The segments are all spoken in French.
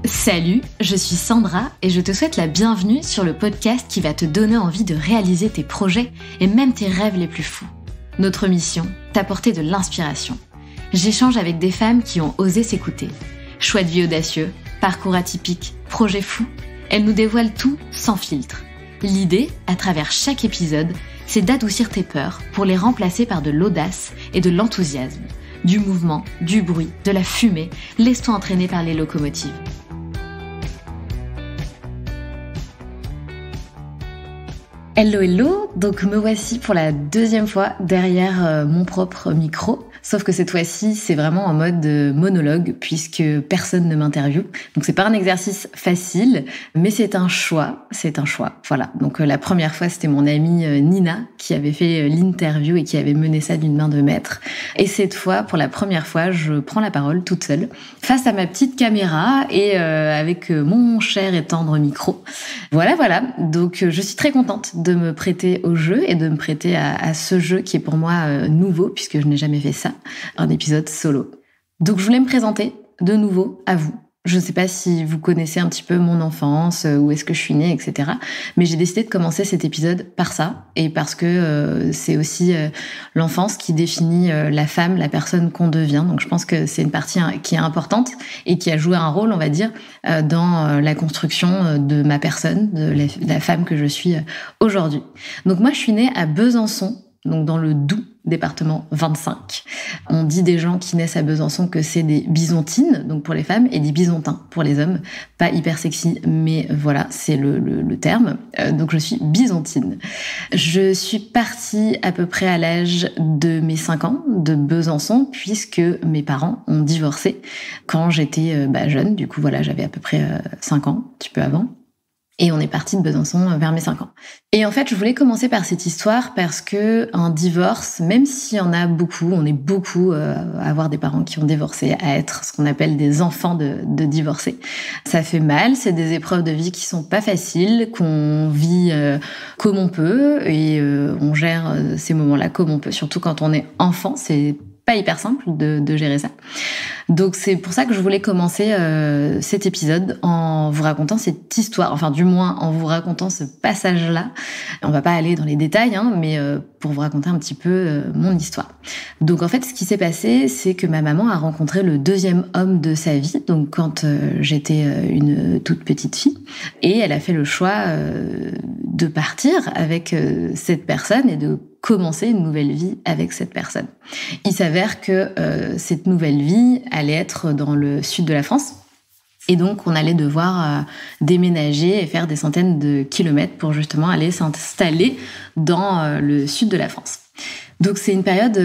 Salut, je suis Sandra et je te souhaite la bienvenue sur le podcast qui va te donner envie de réaliser tes projets et même tes rêves les plus fous. Notre mission, t'apporter de l'inspiration. J'échange avec des femmes qui ont osé s'écouter. Choix de vie audacieux, parcours atypique, projets fous, elles nous dévoilent tout sans filtre. L'idée, à travers chaque épisode, c'est d'adoucir tes peurs pour les remplacer par de l'audace et de l'enthousiasme. Du mouvement, du bruit, de la fumée, laisse-toi entraîner par les locomotives. Hello, donc me voici pour la deuxième fois derrière mon propre micro. Sauf que cette fois-ci, c'est vraiment en mode monologue puisque personne ne m'interviewe. Donc c'est pas un exercice facile, mais c'est un choix. Voilà. Donc la première fois, c'était mon amie Nina qui avait fait l'interview et qui avait mené ça d'une main de maître. Et cette fois, pour la première fois, je prends la parole toute seule face à ma petite caméra et avec mon cher et tendre micro. Voilà. Donc je suis très contente de me prêter au jeu et de me prêter à ce jeu qui est pour moi nouveau puisque je n'ai jamais fait ça, un épisode solo. Donc je voulais me présenter de nouveau à vous. Je ne sais pas si vous connaissez un petit peu mon enfance, où est-ce que je suis née, etc. Mais j'ai décidé de commencer cet épisode par ça et parce que c'est aussi l'enfance qui définit la femme, la personne qu'on devient. Donc je pense que c'est une partie qui est importante et qui a joué un rôle, on va dire, dans la construction de ma personne, de la femme que je suis aujourd'hui. Donc moi, je suis née à Besançon, donc dans le Doubs, département 25. On dit des gens qui naissent à Besançon que c'est des bisontines, donc pour les femmes, et des bisontins pour les hommes. Pas hyper sexy, mais voilà, c'est le terme. Donc je suis bisontine. Je suis partie à peu près à l'âge de mes 5 ans de Besançon, puisque mes parents ont divorcé quand j'étais jeune. Du coup, voilà, j'avais à peu près 5 ans, un petit peu avant. Et on est parti de Besançon vers mes 5 ans. Et en fait, je voulais commencer par cette histoire parce que un divorce, même s'il y en a beaucoup, on est beaucoup à avoir des parents qui ont divorcé, à être ce qu'on appelle des enfants de divorcés. Ça fait mal, c'est des épreuves de vie qui sont pas faciles, qu'on vit comme on peut et on gère ces moments-là comme on peut, surtout quand on est enfant, c'est pas hyper simple de gérer ça. Donc c'est pour ça que je voulais commencer cet épisode en vous racontant cette histoire, enfin du moins en vous racontant ce passage-là. On va pas aller dans les détails, mais pour vous raconter un petit peu mon histoire. Donc en fait, ce qui s'est passé, c'est que ma maman a rencontré le deuxième homme de sa vie, donc quand j'étais une toute petite fille, et elle a fait le choix de partir avec cette personne et de commencer une nouvelle vie avec cette personne. Il s'avère que cette nouvelle vie allait être dans le sud de la France. Et donc, on allait devoir déménager et faire des centaines de kilomètres pour justement aller s'installer dans le sud de la France. Donc c'est une période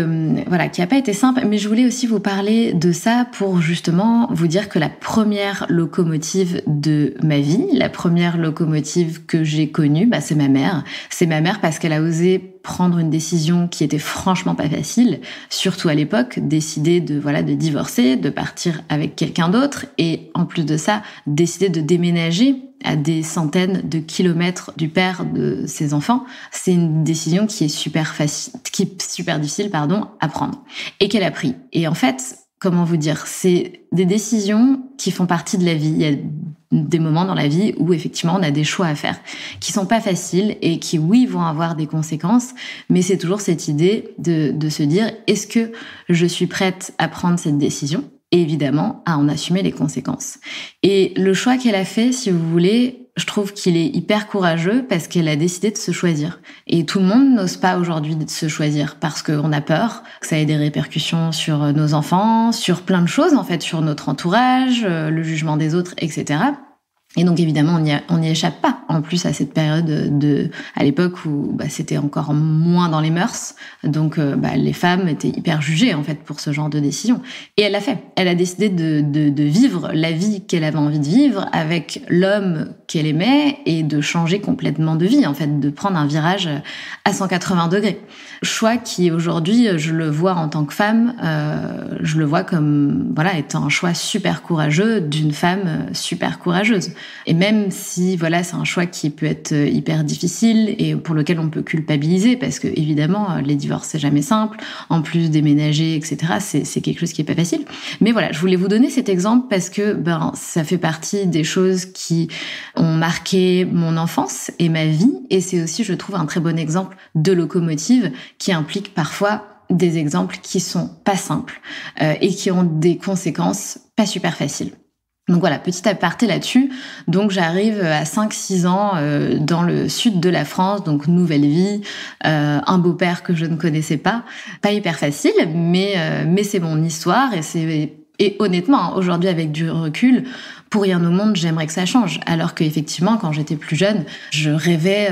qui n'a pas été simple, mais je voulais aussi vous parler de ça pour justement vous dire que la première locomotive de ma vie, la première locomotive que j'ai connue, c'est ma mère. C'est ma mère parce qu'elle a osé prendre une décision qui était franchement pas facile, surtout à l'époque, décider de divorcer, de partir avec quelqu'un d'autre et en plus de ça, décider de déménager à des centaines de kilomètres du père de ses enfants, c'est une décision qui est super difficile, à prendre et qu'elle a pris. Et en fait, comment vous dire, c'est des décisions qui font partie de la vie. Il y a des moments dans la vie où effectivement on a des choix à faire qui sont pas faciles et qui vont avoir des conséquences, mais c'est toujours cette idée de se dire est-ce que je suis prête à prendre cette décision? Et évidemment, à en assumer les conséquences. Et le choix qu'elle a fait, si vous voulez, je trouve qu'il est hyper courageux parce qu'elle a décidé de se choisir. Et tout le monde n'ose pas aujourd'hui de se choisir parce qu'on a peur que ça ait des répercussions sur nos enfants, sur plein de choses, en fait, sur notre entourage, le jugement des autres, etc. Et donc évidemment, on n'y échappe pas. En plus, à cette période à l'époque où c'était encore moins dans les mœurs, donc les femmes étaient hyper jugées en fait pour ce genre de décision. Et elle l'a fait. Elle a décidé de vivre la vie qu'elle avait envie de vivre avec l'homme qu'elle aimait et de changer complètement de vie en fait, de prendre un virage à 180 degrés. Choix qui aujourd'hui, je le vois en tant que femme, je le vois comme étant un choix super courageux d'une femme super courageuse. Et même si, voilà, c'est un choix qui peut être hyper difficile et pour lequel on peut culpabiliser, parce que évidemment, les divorces, c'est jamais simple. En plus, déménager, etc., c'est quelque chose qui est pas facile. Mais voilà, je voulais vous donner cet exemple parce que, ça fait partie des choses qui ont marqué mon enfance et ma vie. Et c'est aussi, je trouve, un très bon exemple de locomotive qui implique parfois des exemples qui sont pas simples et qui ont des conséquences pas super faciles. Donc voilà, petit aparté là-dessus. Donc j'arrive à 5-6 ans dans le sud de la France, donc nouvelle vie, un beau-père que je ne connaissais pas hyper facile, mais c'est mon histoire et honnêtement, aujourd'hui avec du recul, pour rien au monde, j'aimerais que ça change. Alors qu'effectivement, quand j'étais plus jeune, je rêvais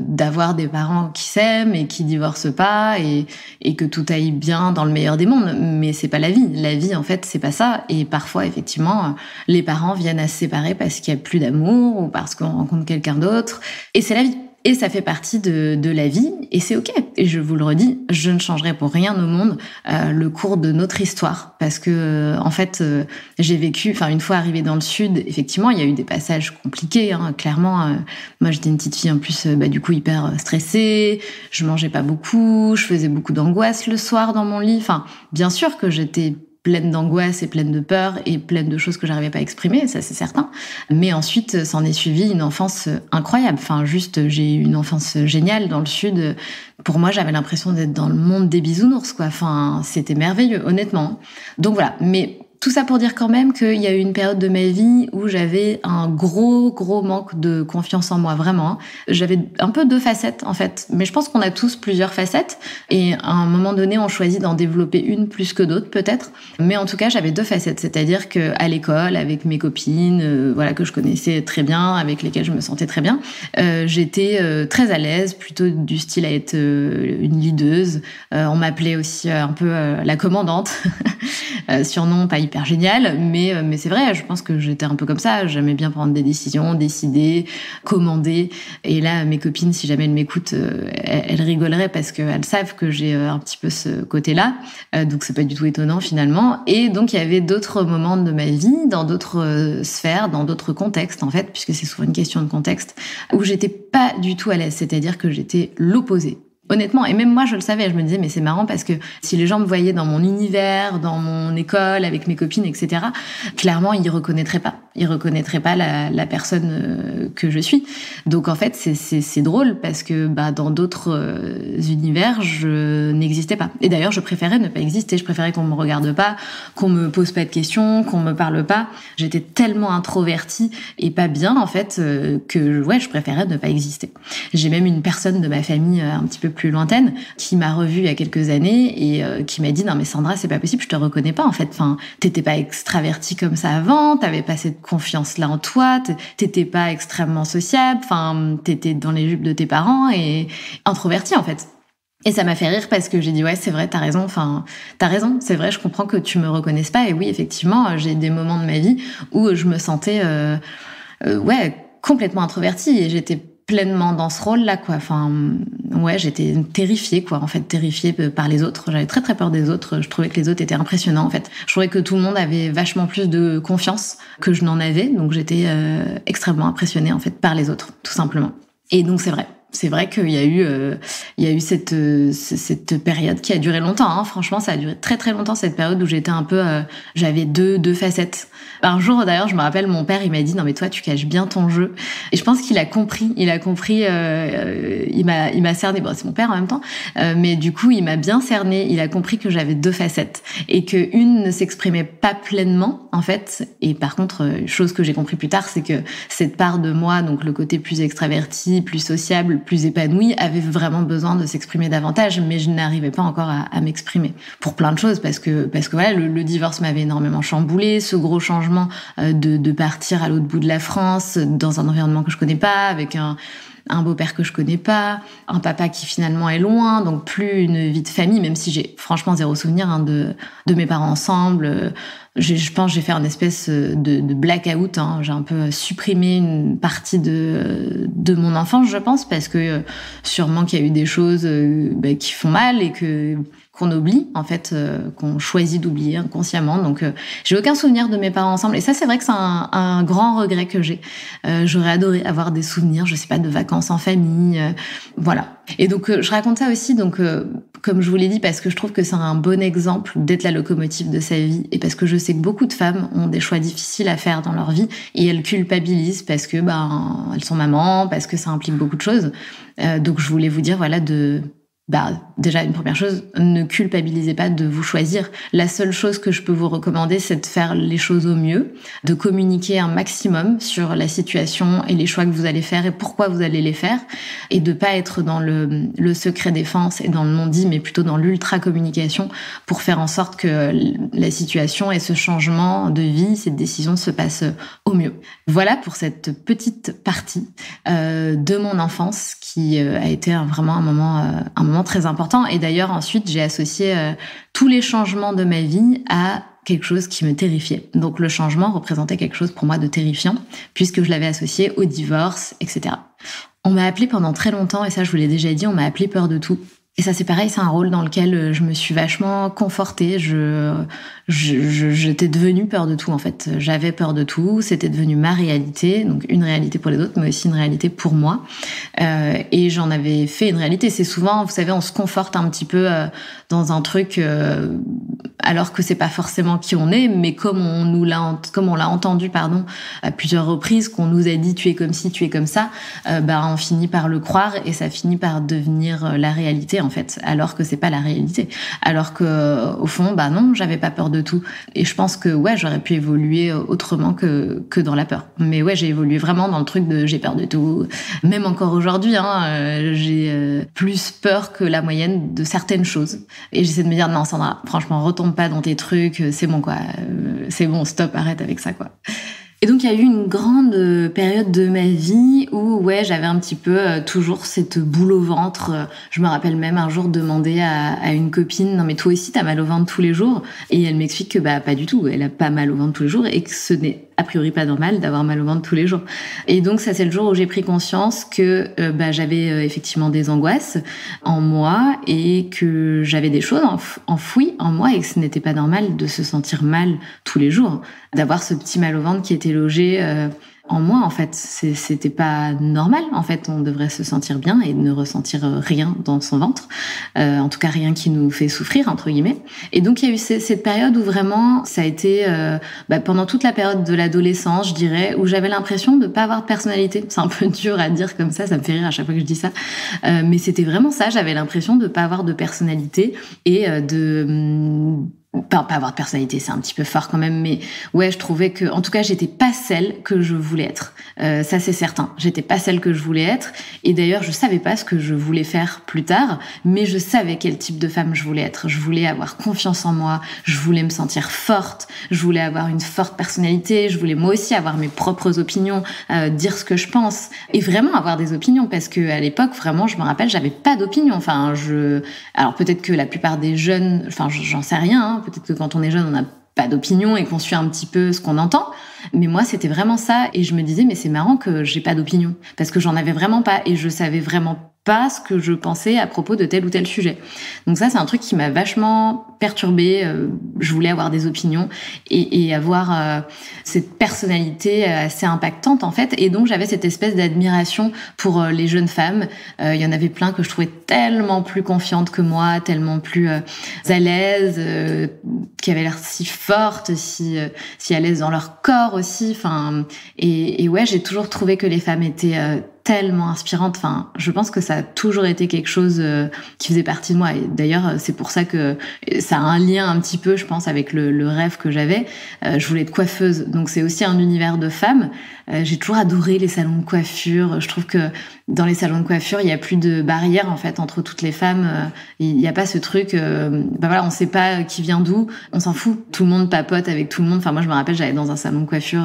d'avoir des parents qui s'aiment et qui divorcent pas et que tout aille bien dans le meilleur des mondes. Mais c'est pas la vie. La vie, en fait, c'est pas ça. Et parfois, effectivement, les parents viennent à se séparer parce qu'il y a plus d'amour ou parce qu'on rencontre quelqu'un d'autre. Et c'est la vie. Et ça fait partie de la vie, et c'est ok. Et je vous le redis, je ne changerai pour rien au monde le cours de notre histoire, parce que en fait, j'ai vécu, une fois arrivée dans le sud, effectivement, il y a eu des passages compliqués, clairement. Moi, j'étais une petite fille en plus, du coup, hyper stressée. Je mangeais pas beaucoup, je faisais beaucoup d'angoisse le soir dans mon lit. Bien sûr que j'étais pleine d'angoisse et pleine de peur et pleine de choses que j'arrivais pas à exprimer, ça c'est certain. Mais ensuite, s'en est suivi une enfance incroyable. J'ai eu une enfance géniale dans le sud. Pour moi, j'avais l'impression d'être dans le monde des bisounours, quoi. C'était merveilleux, honnêtement. Donc voilà. Mais tout ça pour dire quand même qu'il y a eu une période de ma vie où j'avais un gros manque de confiance en moi, vraiment. J'avais un peu 2 facettes, en fait. Mais je pense qu'on a tous plusieurs facettes. Et à un moment donné, on choisit d'en développer une plus que d'autres, peut-être. Mais en tout cas, j'avais 2 facettes. C'est-à-dire qu'à l'école, avec mes copines, que je connaissais très bien, avec lesquelles je me sentais très bien, j'étais très à l'aise, plutôt du style à être une leaduse. On m'appelait aussi un peu la commandante. Surnom pas hyper génial, mais c'est vrai, je pense que j'étais un peu comme ça. J'aimais bien prendre des décisions, décider, commander. Et là, mes copines, si jamais elles m'écoutent, elles rigoleraient parce qu'elles savent que j'ai un petit peu ce côté-là. Donc c'est pas du tout étonnant finalement. Et donc il y avait d'autres moments de ma vie, dans d'autres sphères, dans d'autres contextes en fait, puisque c'est souvent une question de contexte, où j'étais pas du tout à l'aise. C'est-à-dire que j'étais l'opposé. Honnêtement, et même moi je le savais, je me disais mais c'est marrant parce que si les gens me voyaient dans mon univers, dans mon école, avec mes copines, etc., clairement ils reconnaîtraient pas la personne que je suis. Donc en fait c'est drôle parce que dans d'autres univers je n'existais pas. Et d'ailleurs je préférais ne pas exister, je préférais qu'on me regarde pas, qu'on me pose pas de questions, qu'on me parle pas. J'étais tellement introvertie et pas bien en fait que je préférais ne pas exister. J'ai même une personne de ma famille un petit peu plus lointaine qui m'a revue il y a quelques années et qui m'a dit non mais Sandra c'est pas possible, je te reconnais pas en fait, t'étais pas extravertie comme ça avant, t'avais pas cette confiance là en toi, t'étais pas extrêmement sociable, t'étais dans les jupes de tes parents et introvertie en fait. Et ça m'a fait rire parce que j'ai dit ouais c'est vrai t'as raison, c'est vrai, je comprends que tu me reconnaisses pas. Et oui effectivement j'ai des moments de ma vie où je me sentais complètement introvertie et j'étais pleinement dans ce rôle-là, quoi. J'étais terrifiée, quoi. En fait, terrifiée par les autres. J'avais très, très peur des autres. Je trouvais que les autres étaient impressionnants, en fait. Je trouvais que tout le monde avait vachement plus de confiance que je n'en avais. Donc, j'étais extrêmement impressionnée, en fait, par les autres, tout simplement. Et donc, c'est vrai. C'est vrai qu'il y a eu cette période qui a duré longtemps. Franchement, ça a duré très très longtemps, cette période où j'étais un peu, j'avais deux facettes. Un jour, d'ailleurs, je me rappelle, mon père, il m'a dit non mais toi, tu caches bien ton jeu. Et je pense qu'il a compris. Il m'a cerné. Bon, c'est mon père en même temps, mais du coup, il m'a bien cerné. Il a compris que j'avais 2 facettes et que une ne s'exprimait pas pleinement, en fait. Et par contre, chose que j'ai compris plus tard, c'est que cette part de moi, donc le côté plus extraverti, plus sociable, plus épanouie, avait vraiment besoin de s'exprimer davantage, mais je n'arrivais pas encore à m'exprimer pour plein de choses parce que voilà, le divorce m'avait énormément chamboulé, ce gros changement de partir à l'autre bout de la France dans un environnement que je connais pas, avec un beau-père que je connais pas, un papa qui finalement est loin, donc plus une vie de famille, même si j'ai franchement 0 souvenir de mes parents ensemble, je pense que j'ai fait une espèce de blackout. Hein. J'ai un peu supprimé une partie de mon enfance, je pense, parce que sûrement qu'il y a eu des choses qui font mal et qu'on oublie, en fait, qu'on choisit d'oublier inconsciemment. Donc, j'ai aucun souvenir de mes parents ensemble. Et ça, c'est vrai que c'est un grand regret que j'ai. J'aurais adoré avoir des souvenirs, je sais pas, de vacances en famille. Voilà. Et donc, je raconte ça aussi, donc, comme je vous l'ai dit, parce que je trouve que c'est un bon exemple d'être la locomotive de sa vie. Et parce que je sais que beaucoup de femmes ont des choix difficiles à faire dans leur vie et elles culpabilisent parce que, elles sont mamans, parce que ça implique beaucoup de choses. Donc, je voulais vous dire, voilà, déjà, une première chose, ne culpabilisez pas de vous choisir. La seule chose que je peux vous recommander, c'est de faire les choses au mieux, de communiquer un maximum sur la situation et les choix que vous allez faire et pourquoi vous allez les faire, et de pas être dans le secret défense et dans le non-dit, mais plutôt dans l'ultra-communication pour faire en sorte que la situation et ce changement de vie, cette décision se passe au mieux. Voilà pour cette petite partie de mon enfance qui a été vraiment un moment très important. Et d'ailleurs, ensuite, j'ai associé tous les changements de ma vie à quelque chose qui me terrifiait. Donc, le changement représentait quelque chose pour moi de terrifiant, puisque je l'avais associé au divorce, etc. On m'a appelée pendant très longtemps, et ça, je vous l'ai déjà dit, on m'a appelée peur de tout. Et ça, c'est pareil, c'est un rôle dans lequel je me suis vachement confortée. J'étais devenue peur de tout, en fait. J'avais peur de tout. C'était devenu ma réalité. Donc, une réalité pour les autres, mais aussi une réalité pour moi. Et j'en avais fait une réalité. C'est souvent, vous savez, on se conforte un petit peu dans un truc, alors que c'est pas forcément qui on est, mais comme on l'a entendu, à plusieurs reprises, qu'on nous a dit tu es comme ci, tu es comme ça, on finit par le croire et ça finit par devenir la réalité, en fait, alors que c'est pas la réalité. Alors que, au fond, non, j'avais pas peur de tout. Et je pense que, j'aurais pu évoluer autrement que dans la peur. Mais j'ai évolué vraiment dans le truc de j'ai peur de tout. Même encore aujourd'hui, j'ai plus peur que la moyenne de certaines choses. Et j'essaie de me dire, non, Sandra, franchement, retombe pas dans tes trucs, c'est bon, quoi. C'est bon, stop, arrête avec ça, quoi. Et donc, il y a eu une grande période de ma vie où, j'avais un petit peu toujours cette boule au ventre. Je me rappelle même un jour demander à une copine, non mais toi aussi, t'as mal au ventre tous les jours? Et elle m'explique que pas du tout, elle a pas mal au ventre tous les jours et que ce n'est a priori pas normal d'avoir mal au ventre tous les jours. Et donc, ça, c'est le jour où j'ai pris conscience que j'avais effectivement des angoisses en moi et que j'avais des choses enfouies en moi et que ce n'était pas normal de se sentir mal tous les jours, d'avoir ce petit mal au ventre qui était logé en moi, en fait. C'était pas normal, en fait. On devrait se sentir bien et ne ressentir rien dans son ventre. En tout cas, rien qui nous fait souffrir, entre guillemets. Et donc, il y a eu cette période où vraiment, ça a été, pendant toute la période de l'adolescence, je dirais, où j'avais l'impression de pas avoir de personnalité. C'est un peu dur à dire comme ça me fait rire à chaque fois que je dis ça. Mais c'était vraiment ça, j'avais l'impression de pas avoir de personnalité et pas avoir de personnalité, c'est un petit peu fort quand même, mais je trouvais que, en tout cas, j'étais pas celle que je voulais être. Ça, c'est certain. J'étais pas celle que je voulais être. Et d'ailleurs, je savais pas ce que je voulais faire plus tard, mais je savais quel type de femme je voulais être. Je voulais avoir confiance en moi. Je voulais me sentir forte. Je voulais avoir une forte personnalité. Je voulais moi aussi avoir mes propres opinions, dire ce que je pense et vraiment avoir des opinions parce que à l'époque, vraiment, je me rappelle, j'avais pas d'opinion. Alors peut-être que la plupart des jeunes, j'en sais rien, hein. Peut-être que quand on est jeune, on n'a pas d'opinion et qu'on suit un petit peu ce qu'on entend. Mais moi, c'était vraiment ça. Et je me disais, mais c'est marrant que j'ai pas d'opinion. Parce que j'en avais vraiment pas. Et je savais vraiment pas ce que je pensais à propos de tel ou tel sujet. Donc ça, c'est un truc qui m'a vachement perturbée. Je voulais avoir des opinions et avoir cette personnalité assez impactante, en fait. Et donc, j'avais cette espèce d'admiration pour les jeunes femmes. Il y en avait plein que je trouvais tellement plus confiantes que moi, tellement plus à l'aise, qui avaient l'air si fortes, si à l'aise dans leur corps aussi. Et j'ai toujours trouvé que les femmes étaient tellement inspirante. Je pense que ça a toujours été quelque chose qui faisait partie de moi. Et d'ailleurs, c'est pour ça que ça a un lien un petit peu, je pense, avec le rêve que j'avais. Je voulais être coiffeuse. Donc, c'est aussi un univers de femmes. J'ai toujours adoré les salons de coiffure. Je trouve que dans les salons de coiffure, il y a plus de barrières en fait entre toutes les femmes. Il y a pas ce truc, on sait pas qui vient d'où, on s'en fout. Tout le monde papote avec tout le monde. Enfin moi je me rappelle, j'allais dans un salon de coiffure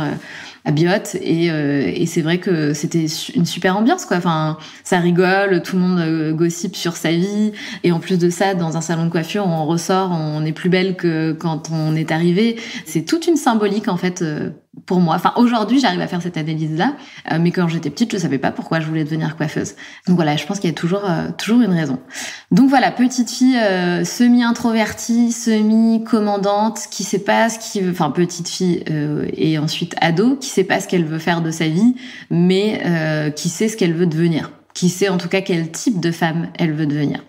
à Biot et c'est vrai que c'était une super ambiance quoi. Enfin ça rigole, tout le monde gossip sur sa vie et en plus de ça, dans un salon de coiffure, on ressort, on est plus belle que quand on est arrivé. C'est toute une symbolique en fait. Pour moi. Enfin, aujourd'hui, j'arrive à faire cette analyse-là, mais quand j'étais petite, je savais pas pourquoi je voulais devenir coiffeuse. Donc voilà, je pense qu'il y a toujours une raison. Donc voilà, petite fille semi-introvertie, semi-commandante, qui sait pas petite fille et ensuite ado, qui sait pas ce qu'elle veut faire de sa vie, mais qui sait ce qu'elle veut devenir. Qui sait en tout cas quel type de femme elle veut devenir.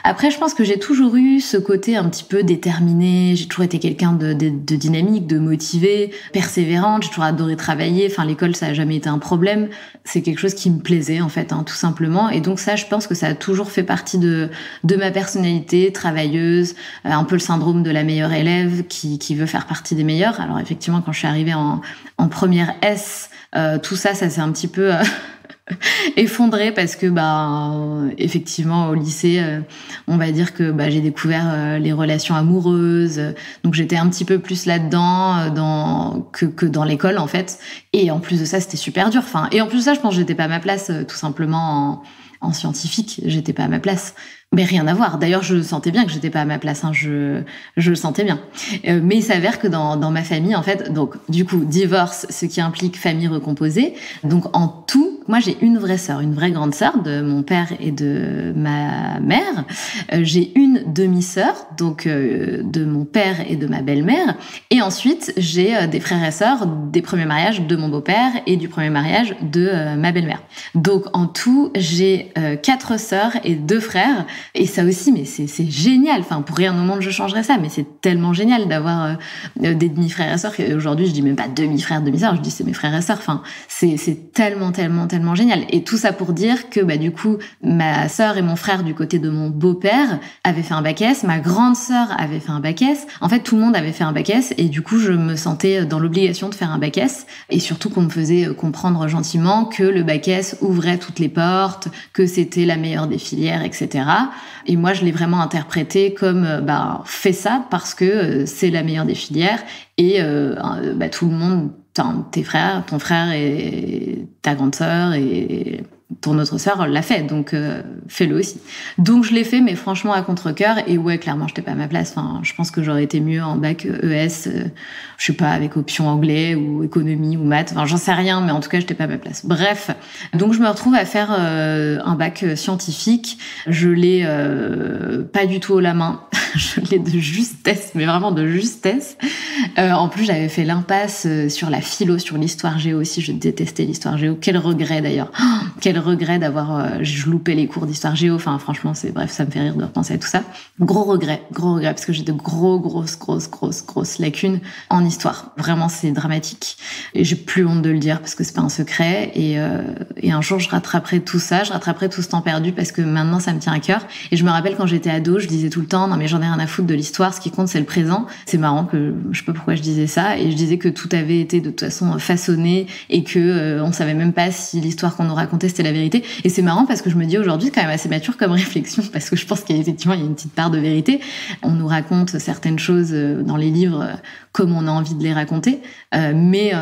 Après, je pense que j'ai toujours eu ce côté un petit peu déterminé. J'ai toujours été quelqu'un de dynamique, de motivé, persévérante. J'ai toujours adoré travailler. Enfin, l'école, ça a jamais été un problème. C'est quelque chose qui me plaisait, en fait, tout simplement. Et donc ça, je pense que ça a toujours fait partie de ma personnalité, travailleuse, un peu le syndrome de la meilleure élève qui veut faire partie des meilleurs. Alors effectivement, quand je suis arrivée en première S, tout ça s'est un petit peu effondré parce que effectivement au lycée on va dire que j'ai découvert les relations amoureuses, donc j'étais un petit peu plus là-dedans que dans l'école en fait, et en plus de ça c'était super dur, et en plus de ça je pense que j'étais pas à ma place tout simplement en scientifique, j'étais pas à ma place. Mais rien à voir. D'ailleurs, je sentais bien que j'étais pas à ma place. Je le sentais bien. Mais il s'avère que dans ma famille, en fait, donc du coup, divorce, ce qui implique famille recomposée. Donc en tout, moi j'ai une vraie sœur, une vraie grande sœur de mon père et de ma mère. J'ai une demi-sœur, donc de mon père et de ma belle-mère. Et ensuite, j'ai des frères et sœurs des premiers mariages de mon beau-père et du premier mariage de ma belle-mère. Donc en tout, j'ai 4 sœurs et 2 frères. Et ça aussi, mais c'est génial. Enfin, pour rien au monde, je changerais ça. Mais c'est tellement génial d'avoir des demi-frères et sœurs. Aujourd'hui, je dis même pas demi-frères, demi-sœurs. Je dis c'est mes frères et sœurs. Enfin, c'est tellement, tellement, tellement génial. Et tout ça pour dire que, du coup, ma sœur et mon frère du côté de mon beau-père avaient fait un bac S. Ma grande sœur avait fait un bac S. En fait, tout le monde avait fait un bac S. Et du coup, je me sentais dans l'obligation de faire un bac S. Et surtout qu'on me faisait comprendre gentiment que le bac S ouvrait toutes les portes, que c'était la meilleure des filières, etc. Et moi, je l'ai vraiment interprété comme fais ça parce que c'est la meilleure des filières et tout le monde, tes frères, ton frère et ta grande sœur et ton autre sœur l'a fait, donc fais-le aussi. Donc je l'ai fait, mais franchement à contre-cœur. Et ouais, clairement, j'étais pas à ma place. Enfin, je pense que j'aurais été mieux en bac ES, je sais pas, avec option anglais ou économie ou maths. Enfin, j'en sais rien, mais en tout cas, j'étais pas à ma place. Bref, donc je me retrouve à faire un bac scientifique. Je l'ai pas du tout haut la main. Je l'ai de justesse, mais vraiment de justesse. En plus, j'avais fait l'impasse sur la philo, sur l'histoire géo aussi. Je détestais l'histoire géo. Quel regret d'ailleurs. Quel regret d'avoir loupé les cours d'histoire géo. Enfin, franchement, ça me fait rire de repenser à tout ça. Gros regret, parce que j'ai de grosses lacunes en histoire. Vraiment, c'est dramatique. Et j'ai plus honte de le dire parce que c'est pas un secret. Et un jour, je rattraperai tout ça. Je rattraperai tout ce temps perdu parce que maintenant, ça me tient à cœur. Et je me rappelle quand j'étais ado, je disais tout le temps, non mais j'en ai rien à foutre de l'histoire. Ce qui compte, c'est le présent. C'est marrant que je sais pas pourquoi je disais ça. Et je disais que tout avait été de toute façon façonné et que on savait même pas si l'histoire qu'on nous racontait c'était la vérité. Et c'est marrant parce que je me dis aujourd'hui, c'est quand même assez mature comme réflexion parce que je pense qu'effectivement il y a une petite part de vérité. On nous raconte certaines choses dans les livres comme on a envie de les raconter, mais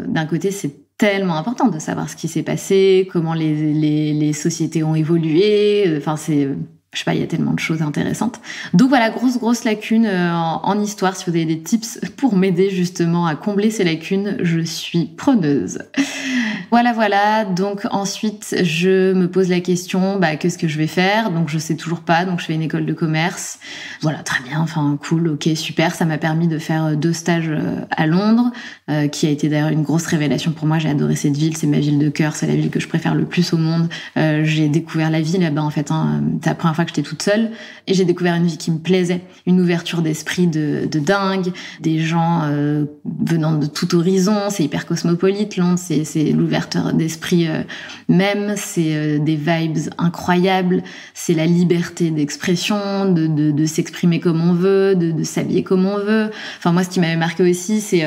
d'un côté c'est tellement important de savoir ce qui s'est passé, comment les sociétés ont évolué. Enfin je sais pas, il y a tellement de choses intéressantes. Donc voilà, grosse lacune en histoire. Si vous avez des tips pour m'aider justement à combler ces lacunes, je suis preneuse. Voilà. Donc ensuite, je me pose la question, qu'est-ce que je vais faire? Donc je sais toujours pas. Donc je fais une école de commerce. Voilà, très bien. Enfin, cool, ok, super. Ça m'a permis de faire 2 stages à Londres, qui a été d'ailleurs une grosse révélation pour moi. J'ai adoré cette ville. C'est ma ville de cœur. C'est la ville que je préfère le plus au monde. J'ai découvert la vie là-bas en fait. C'est la première fois que j'étais toute seule. Et j'ai découvert une vie qui me plaisait, une ouverture d'esprit de dingue, des gens venant de tout horizon. C'est hyper cosmopolite, Londres, c'est l'ouverture d'esprit même. C'est des vibes incroyables. C'est la liberté d'expression, de s'exprimer comme on veut, de s'habiller comme on veut. Enfin, moi, ce qui m'avait marqué aussi, c'est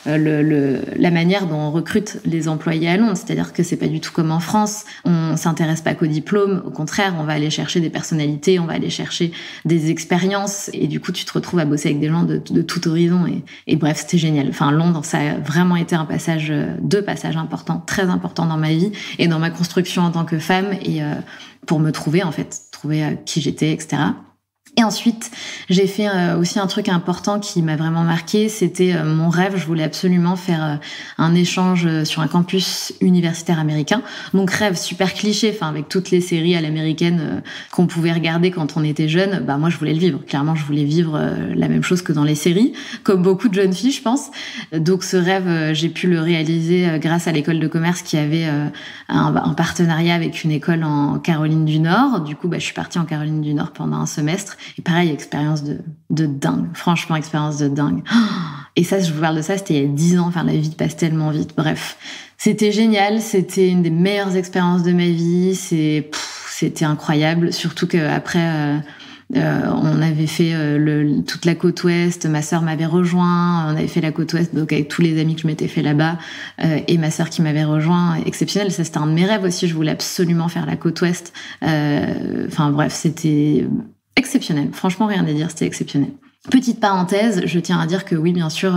la manière dont on recrute les employés à Londres. C'est-à-dire que c'est pas du tout comme en France. On s'intéresse pas qu'au diplôme. Au contraire, on va aller chercher des personnalités, on va aller chercher des expériences. Et du coup, tu te retrouves à bosser avec des gens de tout horizon. Et bref, c'était génial. Enfin, Londres, ça a vraiment été deux passages importants, très importants dans ma vie et dans ma construction en tant que femme et pour me trouver, en fait, trouver qui j'étais, etc. Et ensuite, j'ai fait aussi un truc important qui m'a vraiment marqué, c'était mon rêve. Je voulais absolument faire un échange sur un campus universitaire américain. Donc rêve super cliché, enfin avec toutes les séries à l'américaine qu'on pouvait regarder quand on était jeune. Bah moi je voulais le vivre. Clairement, je voulais vivre la même chose que dans les séries, comme beaucoup de jeunes filles, je pense. Donc ce rêve, j'ai pu le réaliser grâce à l'école de commerce qui avait un partenariat avec une école en Caroline du Nord. Du coup, je suis partie en Caroline du Nord pendant un semestre. Et pareil, expérience de dingue. Franchement, expérience de dingue. Et ça, je vous parle de ça, c'était il y a 10 ans. Enfin, la vie passe tellement vite. Bref, c'était génial. C'était une des meilleures expériences de ma vie. C'était incroyable. Surtout qu'après, on avait fait toute la côte ouest. Ma sœur m'avait rejoint. On avait fait la côte ouest, donc avec tous les amis que je m'étais fait là-bas, et ma sœur qui m'avait rejoint. Exceptionnel. Ça, c'était un de mes rêves aussi. Je voulais absolument faire la côte ouest. Enfin bref, c'était exceptionnel. Franchement, rien à dire, c'était exceptionnel. Petite parenthèse, je tiens à dire que oui, bien sûr,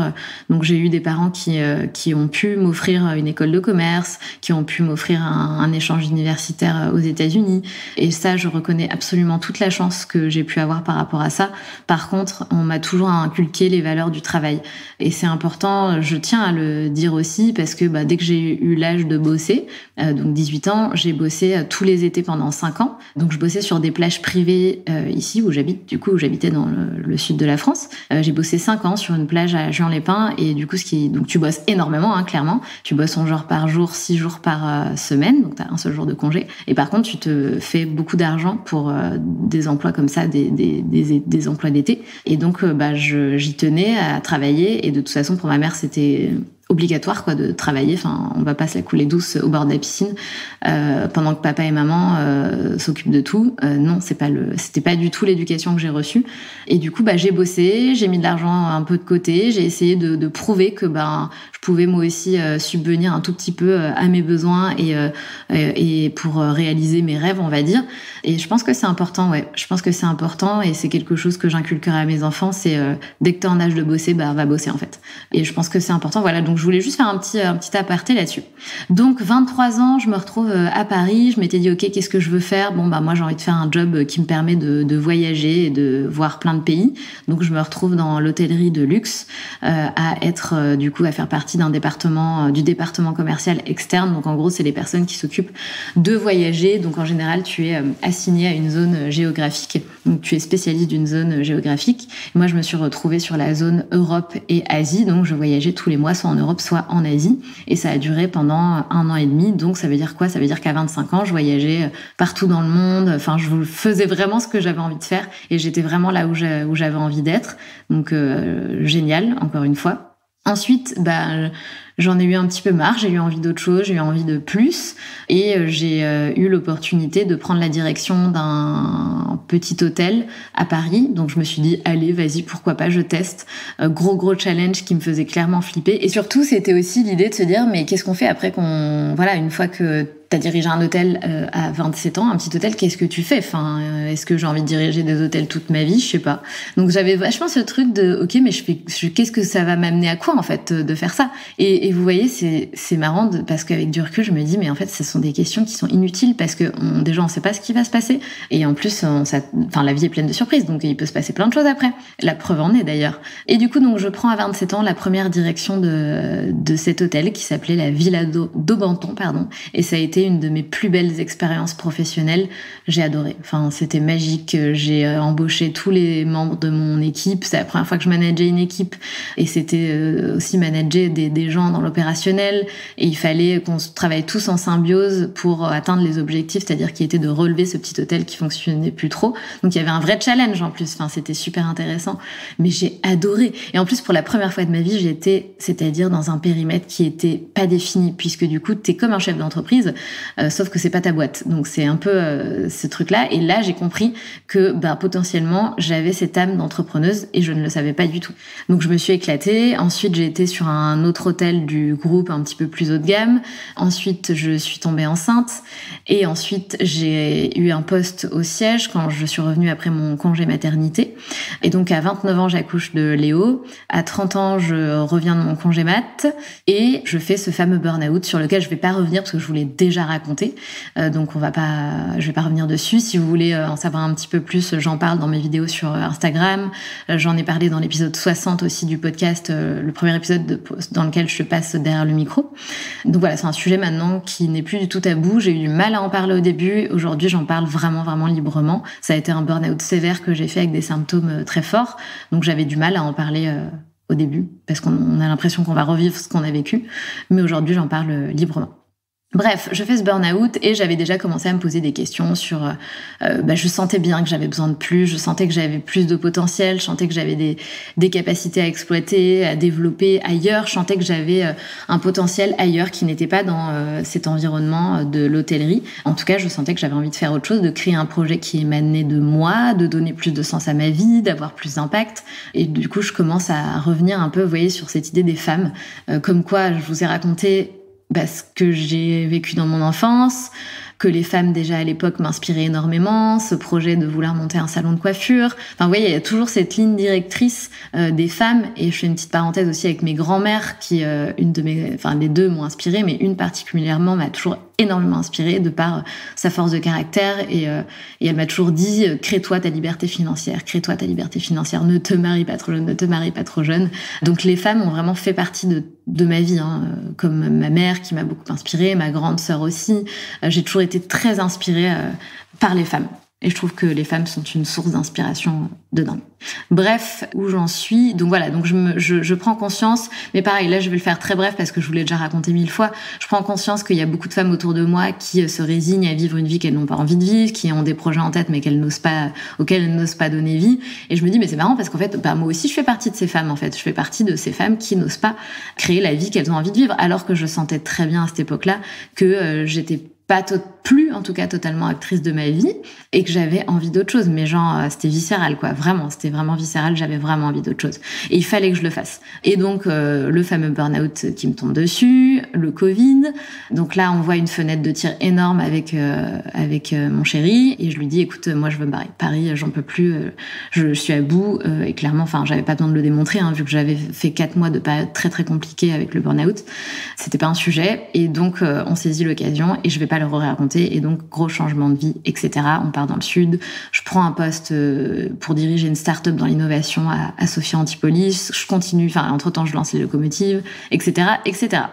donc j'ai eu des parents qui ont pu m'offrir une école de commerce, qui ont pu m'offrir un échange universitaire aux États-Unis. Et ça, je reconnais absolument toute la chance que j'ai pu avoir par rapport à ça. Par contre, on m'a toujours inculqué les valeurs du travail. Et c'est important, je tiens à le dire aussi, parce que dès que j'ai eu l'âge de bosser, donc 18 ans, j'ai bossé tous les étés pendant 5 ans. Donc je bossais sur des plages privées ici où j'habite, du coup où j'habitais dans le sud de la France. J'ai bossé 5 ans sur une plage à Juan-les-Pins et du coup donc tu bosses énormément, clairement. Tu bosses 11 jours par jour, 6 jours par semaine, donc t'as un seul jour de congé. Et par contre, tu te fais beaucoup d'argent pour des emplois comme ça, des emplois d'été. Et donc, j'y tenais à travailler et de toute façon, pour ma mère, c'était obligatoire de travailler. Enfin, on va pas se la couler douce au bord de la piscine pendant que papa et maman s'occupent de tout. Non, c'était pas du tout l'éducation que j'ai reçue. Et du coup, j'ai bossé, j'ai mis de l'argent un peu de côté, j'ai essayé de prouver que je pouvais moi aussi subvenir un tout petit peu à mes besoins et pour réaliser mes rêves, on va dire. Et je pense que c'est important, ouais. Je pense que c'est important et c'est quelque chose que j'inculquerai à mes enfants. C'est dès que t'es en âge de bosser, va bosser en fait. Et je pense que c'est important. Voilà. Donc je voulais juste faire un petit aparté là-dessus. Donc 23 ans, je me retrouve à Paris. Je m'étais dit ok, qu'est-ce que je veux faire ? Moi j'ai envie de faire un job qui me permet de voyager et de voir plein de pays. Donc je me retrouve dans l'hôtellerie de luxe à être du coup à faire partie du département commercial externe. Donc en gros, c'est les personnes qui s'occupent de voyager. Donc en général, tu es assigné à une zone géographique. Donc tu es spécialiste d'une zone géographique. Moi, je me suis retrouvée sur la zone Europe et Asie. Donc je voyageais tous les mois, soit en Europe, soit en Asie. Et ça a duré pendant 1 an et demi. Donc ça veut dire quoi ? Ça veut dire qu'à 25 ans, je voyageais partout dans le monde. Enfin, je faisais vraiment ce que j'avais envie de faire. Et j'étais vraiment là où j'avais envie d'être. Donc génial, encore une fois. Ensuite, j'en ai eu un petit peu marre, j'ai eu envie d'autre chose, j'ai eu envie de plus et j'ai eu l'opportunité de prendre la direction d'un petit hôtel à Paris. Donc je me suis dit allez, vas-y, pourquoi pas, je teste. Gros challenge qui me faisait clairement flipper. Et surtout, c'était aussi l'idée de se dire mais qu'est-ce qu'on fait après une fois que t'as dirigé un hôtel à 27 ans, un petit hôtel, qu'est-ce que tu fais ? Enfin, est-ce que j'ai envie de diriger des hôtels toute ma vie ? Je sais pas. Donc j'avais vachement ce truc de ok, mais qu'est-ce que ça va m'amener à quoi en fait de faire ça ? Et vous voyez, c'est marrant parce qu'avec du recul, je me dis mais en fait, ce sont des questions qui sont inutiles parce que déjà on sait pas ce qui va se passer et en plus la vie est pleine de surprises, donc il peut se passer plein de choses après. La preuve en est d'ailleurs. Et du coup, donc je prends à 27 ans la première direction de cet hôtel qui s'appelait la Villa d'Aubenton, et ça a été été une de mes plus belles expériences professionnelles. J'ai adoré. Enfin, c'était magique. J'ai embauché tous les membres de mon équipe. C'est la première fois que je manageais une équipe. Et c'était aussi manager des gens dans l'opérationnel. Et il fallait qu'on travaille tous en symbiose pour atteindre les objectifs, c'est-à-dire qui était de relever ce petit hôtel qui fonctionnait plus trop. Donc il y avait un vrai challenge en plus. Enfin, c'était super intéressant. Mais j'ai adoré. Et en plus, pour la première fois de ma vie, j'étais, c'est-à-dire dans un périmètre qui était pas défini, puisque du coup, t'es comme un chef d'entreprise, sauf que c'est pas ta boîte. Donc c'est un peu ce truc-là. Et là, j'ai compris que potentiellement, j'avais cette âme d'entrepreneuse et je ne le savais pas du tout. Donc je me suis éclatée. Ensuite, j'ai été sur un autre hôtel du groupe un petit peu plus haut de gamme. Ensuite, je suis tombée enceinte. Et ensuite, j'ai eu un poste au siège quand je suis revenue après mon congé maternité. Et donc, à 29 ans, j'accouche de Léo. À 30 ans, je reviens de mon congé mat. Et je fais ce fameux burn-out sur lequel je vais pas revenir parce que je vous l'ai déjà raconté. Donc je vais pas revenir dessus. Si vous voulez en savoir un petit peu plus, j'en parle dans mes vidéos sur Instagram. J'en ai parlé dans l'épisode 60 aussi du podcast, le premier épisode dans lequel je passe derrière le micro. Donc voilà, c'est un sujet maintenant qui n'est plus du tout tabou. J'ai eu du mal à en parler au début. Aujourd'hui, j'en parle vraiment, vraiment librement. Ça a été un burn-out sévère que j'ai fait avec des symptômes très forts. Donc j'avais du mal à en parler au début, parce qu'on a l'impression qu'on va revivre ce qu'on a vécu. Mais aujourd'hui, j'en parle librement. Bref, je fais ce burn-out et j'avais déjà commencé à me poser des questions sur... je sentais bien que j'avais besoin de plus, je sentais que j'avais plus de potentiel, je sentais que j'avais des capacités à exploiter, à développer ailleurs, je sentais que j'avais un potentiel ailleurs qui n'était pas dans cet environnement de l'hôtellerie. En tout cas, je sentais que j'avais envie de faire autre chose, de créer un projet qui émanait de moi, de donner plus de sens à ma vie, d'avoir plus d'impact. Et du coup, je commence à revenir un peu, vous voyez, sur cette idée des femmes. Comme quoi, je vous ai raconté ce que j'ai vécu dans mon enfance, que les femmes déjà à l'époque m'inspiraient énormément, ce projet de vouloir monter un salon de coiffure. Enfin, vous voyez, il y a toujours cette ligne directrice des femmes. Et je fais une petite parenthèse aussi avec mes grands-mères qui, les deux m'ont inspirée, mais une particulièrement m'a toujours énormément inspirée de par sa force de caractère et elle m'a toujours dit crée-toi ta liberté financière, ne te marie pas trop jeune. Donc les femmes ont vraiment fait partie de ma vie, comme ma mère qui m'a beaucoup inspirée, ma grande sœur aussi. J'ai toujours été très inspirée par les femmes. Et je trouve que les femmes sont une source d'inspiration de dingue. Bref, où j'en suis. Donc voilà, donc je prends conscience, mais pareil, là je vais le faire très bref parce que je vous l'ai déjà raconté 1000 fois. Je prends conscience qu'il y a beaucoup de femmes autour de moi qui se résignent à vivre une vie qu'elles n'ont pas envie de vivre, qui ont des projets en tête mais auxquels elles n'osent pas donner vie. Et je me dis, mais c'est marrant parce qu'en fait, moi aussi je fais partie de ces femmes en fait. Je fais partie de ces femmes qui n'osent pas créer la vie qu'elles ont envie de vivre, alors que je sentais très bien à cette époque-là que j'étais pas plus, en tout cas, totalement actrice de ma vie, et que j'avais envie d'autre chose. Mais genre, c'était viscéral, quoi. Vraiment, c'était vraiment viscéral. J'avais vraiment envie d'autre chose. Et il fallait que je le fasse. Et donc, le fameux burn-out qui me tombe dessus, le Covid. Donc là, on voit une fenêtre de tir énorme avec mon chéri, et je lui dis, écoute, moi, je veux me barrer. Paris, j'en peux plus. Je suis à bout. Et clairement, j'avais pas besoin de le démontrer, vu que j'avais fait 4 mois de période très, très compliquée avec le burn-out. C'était pas un sujet. Et donc, on saisit l'occasion, et je vais pas le raconter, et donc gros changement de vie, etc. On part dans le sud, je prends un poste pour diriger une start-up dans l'innovation à Sophia Antipolis, je continue, entre-temps je lance les locomotives, etc., etc.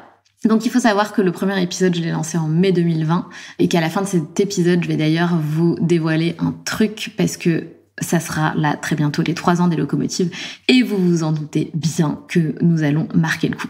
Donc il faut savoir que le premier épisode, je l'ai lancé en mai 2020, et qu'à la fin de cet épisode, je vais d'ailleurs vous dévoiler un truc, parce que ça sera là très bientôt les 3 ans des locomotives, et vous vous en doutez bien que nous allons marquer le coup.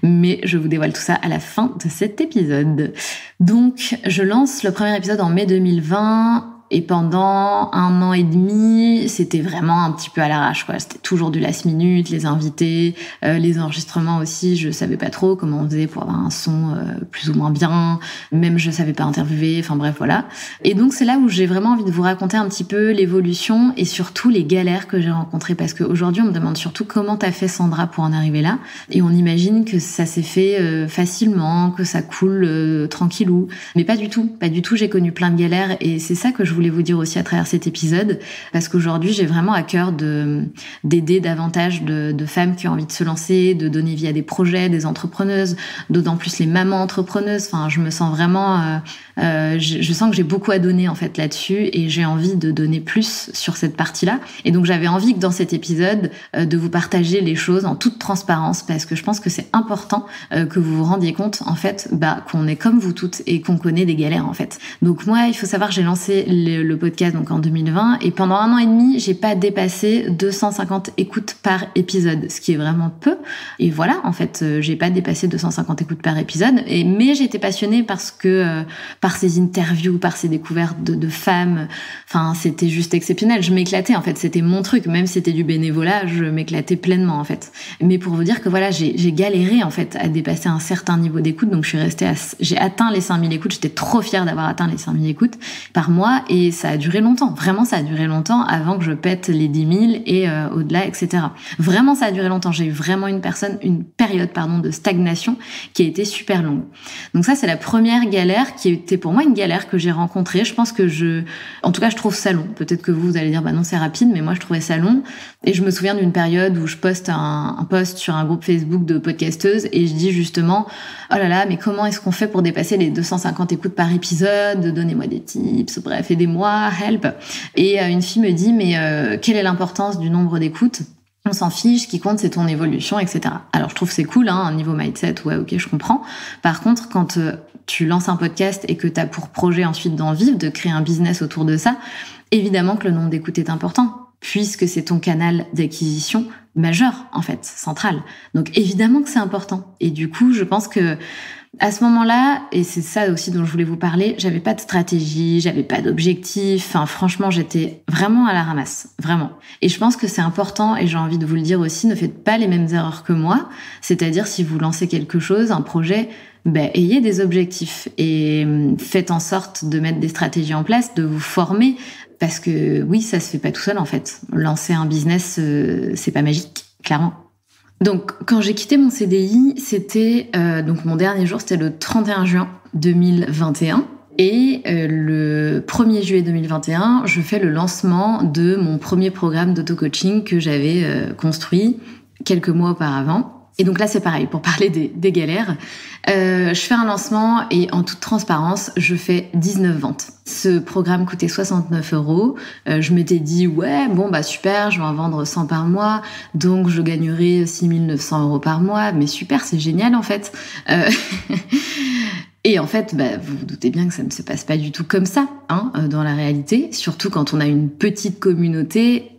Mais je vous dévoile tout ça à la fin de cet épisode. Donc, je lance le premier épisode en mai 2020 et pendant 1 an et demi, c'était vraiment un petit peu à l'arrache, quoi. C'était toujours du last minute, les invités, les enregistrements aussi, je savais pas trop comment on faisait pour avoir un son plus ou moins bien, même je savais pas interviewer, bref, voilà. Et donc, c'est là où j'ai vraiment envie de vous raconter un petit peu l'évolution et surtout les galères que j'ai rencontrées, parce qu'aujourd'hui, on me demande surtout comment t'as fait, Sandra, pour en arriver là, et on imagine que ça s'est fait facilement, que ça coule tranquillou, mais pas du tout, j'ai connu plein de galères, et c'est ça que je voulais vous dire aussi à travers cet épisode, parce qu'aujourd'hui, j'ai vraiment à cœur d'aider davantage de femmes qui ont envie de se lancer, de donner vie à des projets, des entrepreneuses, d'autant plus les mamans entrepreneuses. Enfin, je me sens vraiment... je sens que j'ai beaucoup à donner en fait là-dessus et j'ai envie de donner plus sur cette partie-là. Et donc, j'avais envie que dans cet épisode, de vous partager les choses en toute transparence parce que je pense que c'est important que vous vous rendiez compte en fait qu'on est comme vous toutes et qu'on connaît des galères en fait. Donc moi, il faut savoir que j'ai lancé le podcast donc en 2020 et pendant 1 an et demi, j'ai pas dépassé 250 écoutes par épisode, ce qui est vraiment peu. Et voilà, en fait, j'ai pas dépassé 250 écoutes par épisode. Mais j'étais passionnée parce que par ces interviews, par ces découvertes de femmes. Enfin, c'était juste exceptionnel. Je m'éclatais en fait. C'était mon truc. Même si c'était du bénévolat, je m'éclatais pleinement en fait. Mais pour vous dire que voilà, j'ai galéré en fait à dépasser un certain niveau d'écoute. Donc je suis restée j'ai atteint les 5000 écoutes. J'étais trop fière d'avoir atteint les 5000 écoutes par mois et ça a duré longtemps. Vraiment, ça a duré longtemps avant que je pète les 10 000 et au-delà, etc. Vraiment, ça a duré longtemps. J'ai eu vraiment une période de stagnation qui a été super longue. Donc ça, c'est la première galère qui était pour moi une galère que j'ai rencontrée. Je pense que en tout cas, je trouve ça long. Peut-être que vous allez dire, bah non, c'est rapide, mais moi, je trouvais ça long. Et je me souviens d'une période où je poste un post sur un groupe Facebook de podcasteuses et je dis justement, oh là là, mais comment est-ce qu'on fait pour dépasser les 250 écoutes par épisode? Donnez-moi des tips, bref, aidez-moi, help. Et une fille me dit, mais quelle est l'importance du nombre d'écoutes? On s'en fiche, ce qui compte, c'est ton évolution, etc. Alors, je trouve que c'est cool, un niveau mindset, ouais, ok, je comprends. Par contre, quand tu lances un podcast et que tu as pour projet ensuite d'en vivre, de créer un business autour de ça, évidemment que le nombre d'écoutes est important, puisque c'est ton canal d'acquisition majeur, en fait, central. Donc, évidemment que c'est important. Et du coup, je pense que à ce moment-là, et c'est ça aussi dont je voulais vous parler, j'avais pas de stratégie, j'avais pas d'objectif. Enfin, franchement, j'étais vraiment à la ramasse, vraiment. Et je pense que c'est important, et j'ai envie de vous le dire aussi, ne faites pas les mêmes erreurs que moi. C'est-à-dire, si vous lancez quelque chose, un projet, ayez des objectifs et faites en sorte de mettre des stratégies en place, de vous former, parce que oui, ça se fait pas tout seul en fait. Lancer un business, c'est pas magique, clairement. Donc, quand j'ai quitté mon CDI, c'était donc mon dernier jour, c'était le 31 juin 2021. Et le 1er juillet 2021, je fais le lancement de mon premier programme d'auto-coaching que j'avais construit quelques mois auparavant. Et donc là, c'est pareil, pour parler des galères. Je fais un lancement et en toute transparence, je fais 19 ventes. Ce programme coûtait 69 €. Je m'étais dit, ouais, bon, super, je vais en vendre 100 par mois, donc je gagnerai 6 900 € par mois. Mais super, c'est génial en fait. Et en fait, vous vous doutez bien que ça ne se passe pas du tout comme ça, dans la réalité. Surtout quand on a une petite communauté.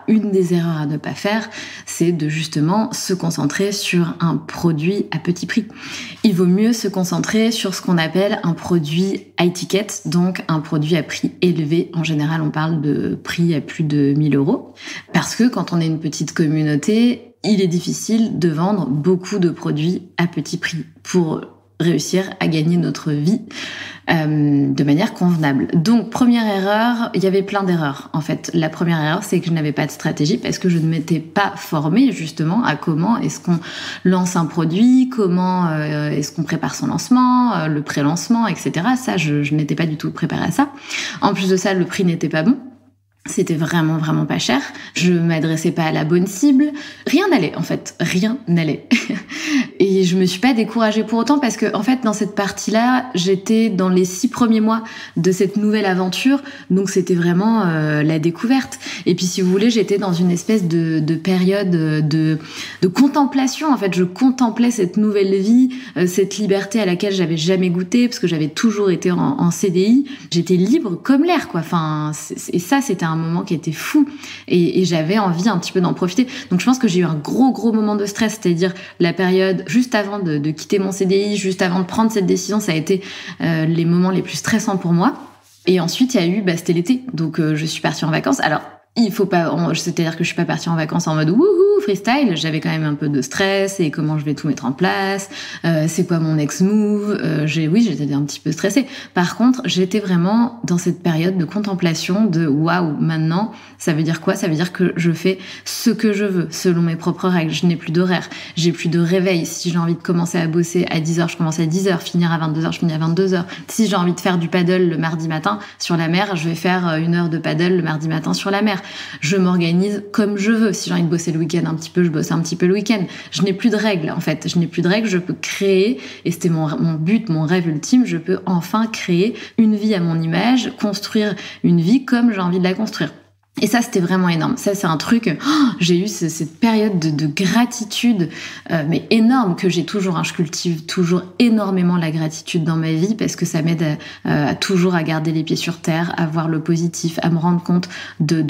Une des erreurs à ne pas faire, c'est de justement se concentrer sur un produit à petit prix. Il vaut mieux se concentrer sur ce qu'on appelle un produit high ticket, donc un produit à prix élevé. En général, on parle de prix à plus de 1 000 €. Parce que quand on est une petite communauté, il est difficile de vendre beaucoup de produits à petit prix pour réussir à gagner notre vie de manière convenable. Donc, première erreur, il y avait plein d'erreurs. En fait, la première erreur, c'est que je n'avais pas de stratégie parce que je ne m'étais pas formée justement à comment est-ce qu'on lance un produit, comment est-ce qu'on prépare son lancement, le pré-lancement, etc. Ça, je n'étais pas du tout préparée à ça. En plus de ça, le prix n'était pas bon. C'était vraiment, vraiment pas cher. Je m'adressais pas à la bonne cible. Rien n'allait, en fait. Rien n'allait. Et je me suis pas découragée pour autant parce que, en fait, dans cette partie-là, j'étais dans les 6 premiers mois de cette nouvelle aventure. Donc, c'était vraiment la découverte. Et puis, si vous voulez, j'étais dans une espèce de période de contemplation. En fait, je contemplais cette nouvelle vie, cette liberté à laquelle j'avais jamais goûté parce que j'avais toujours été en CDI. J'étais libre comme l'air, quoi. Enfin, et ça, c'était un moment qui était fou et j'avais envie un petit peu d'en profiter. Donc je pense que j'ai eu un gros moment de stress, c'est-à-dire la période juste avant de quitter mon CDI, juste avant de prendre cette décision, ça a été les moments les plus stressants pour moi. Et ensuite il y a eu, c'était l'été, donc je suis partie en vacances. Alors Il faut pas, c'est-à-dire que je suis pas partie en vacances en mode wouhou freestyle. J'avais quand même un peu de stress et comment je vais tout mettre en place. C'est quoi mon next move. J'étais un petit peu stressée. Par contre, j'étais vraiment dans cette période de contemplation de waouh. Maintenant, ça veut dire quoi? Ça veut dire que je fais ce que je veux selon mes propres règles. Je n'ai plus d'horaire, j'ai plus de réveil. Si j'ai envie de commencer à bosser à 10h, je commence à 10h. Finir à 22h, je finis à 22h. Si j'ai envie de faire du paddle le mardi matin sur la mer, je vais faire 1 heure de paddle le mardi matin sur la mer. Je m'organise comme je veux. Si j'ai envie de bosser le week-end un petit peu, je bosse un petit peu le week-end. Je n'ai plus de règles, en fait. Je n'ai plus de règles, je peux créer, et c'était mon but, mon rêve ultime, je peux enfin créer une vie à mon image, construire une vie comme j'ai envie de la construire. Et ça, c'était vraiment énorme. Ça, c'est un truc... j'ai eu cette période de gratitude, mais énorme, que j'ai toujours. Je cultive toujours énormément la gratitude dans ma vie parce que ça m'aide à toujours à garder les pieds sur terre, à voir le positif, à me rendre compte de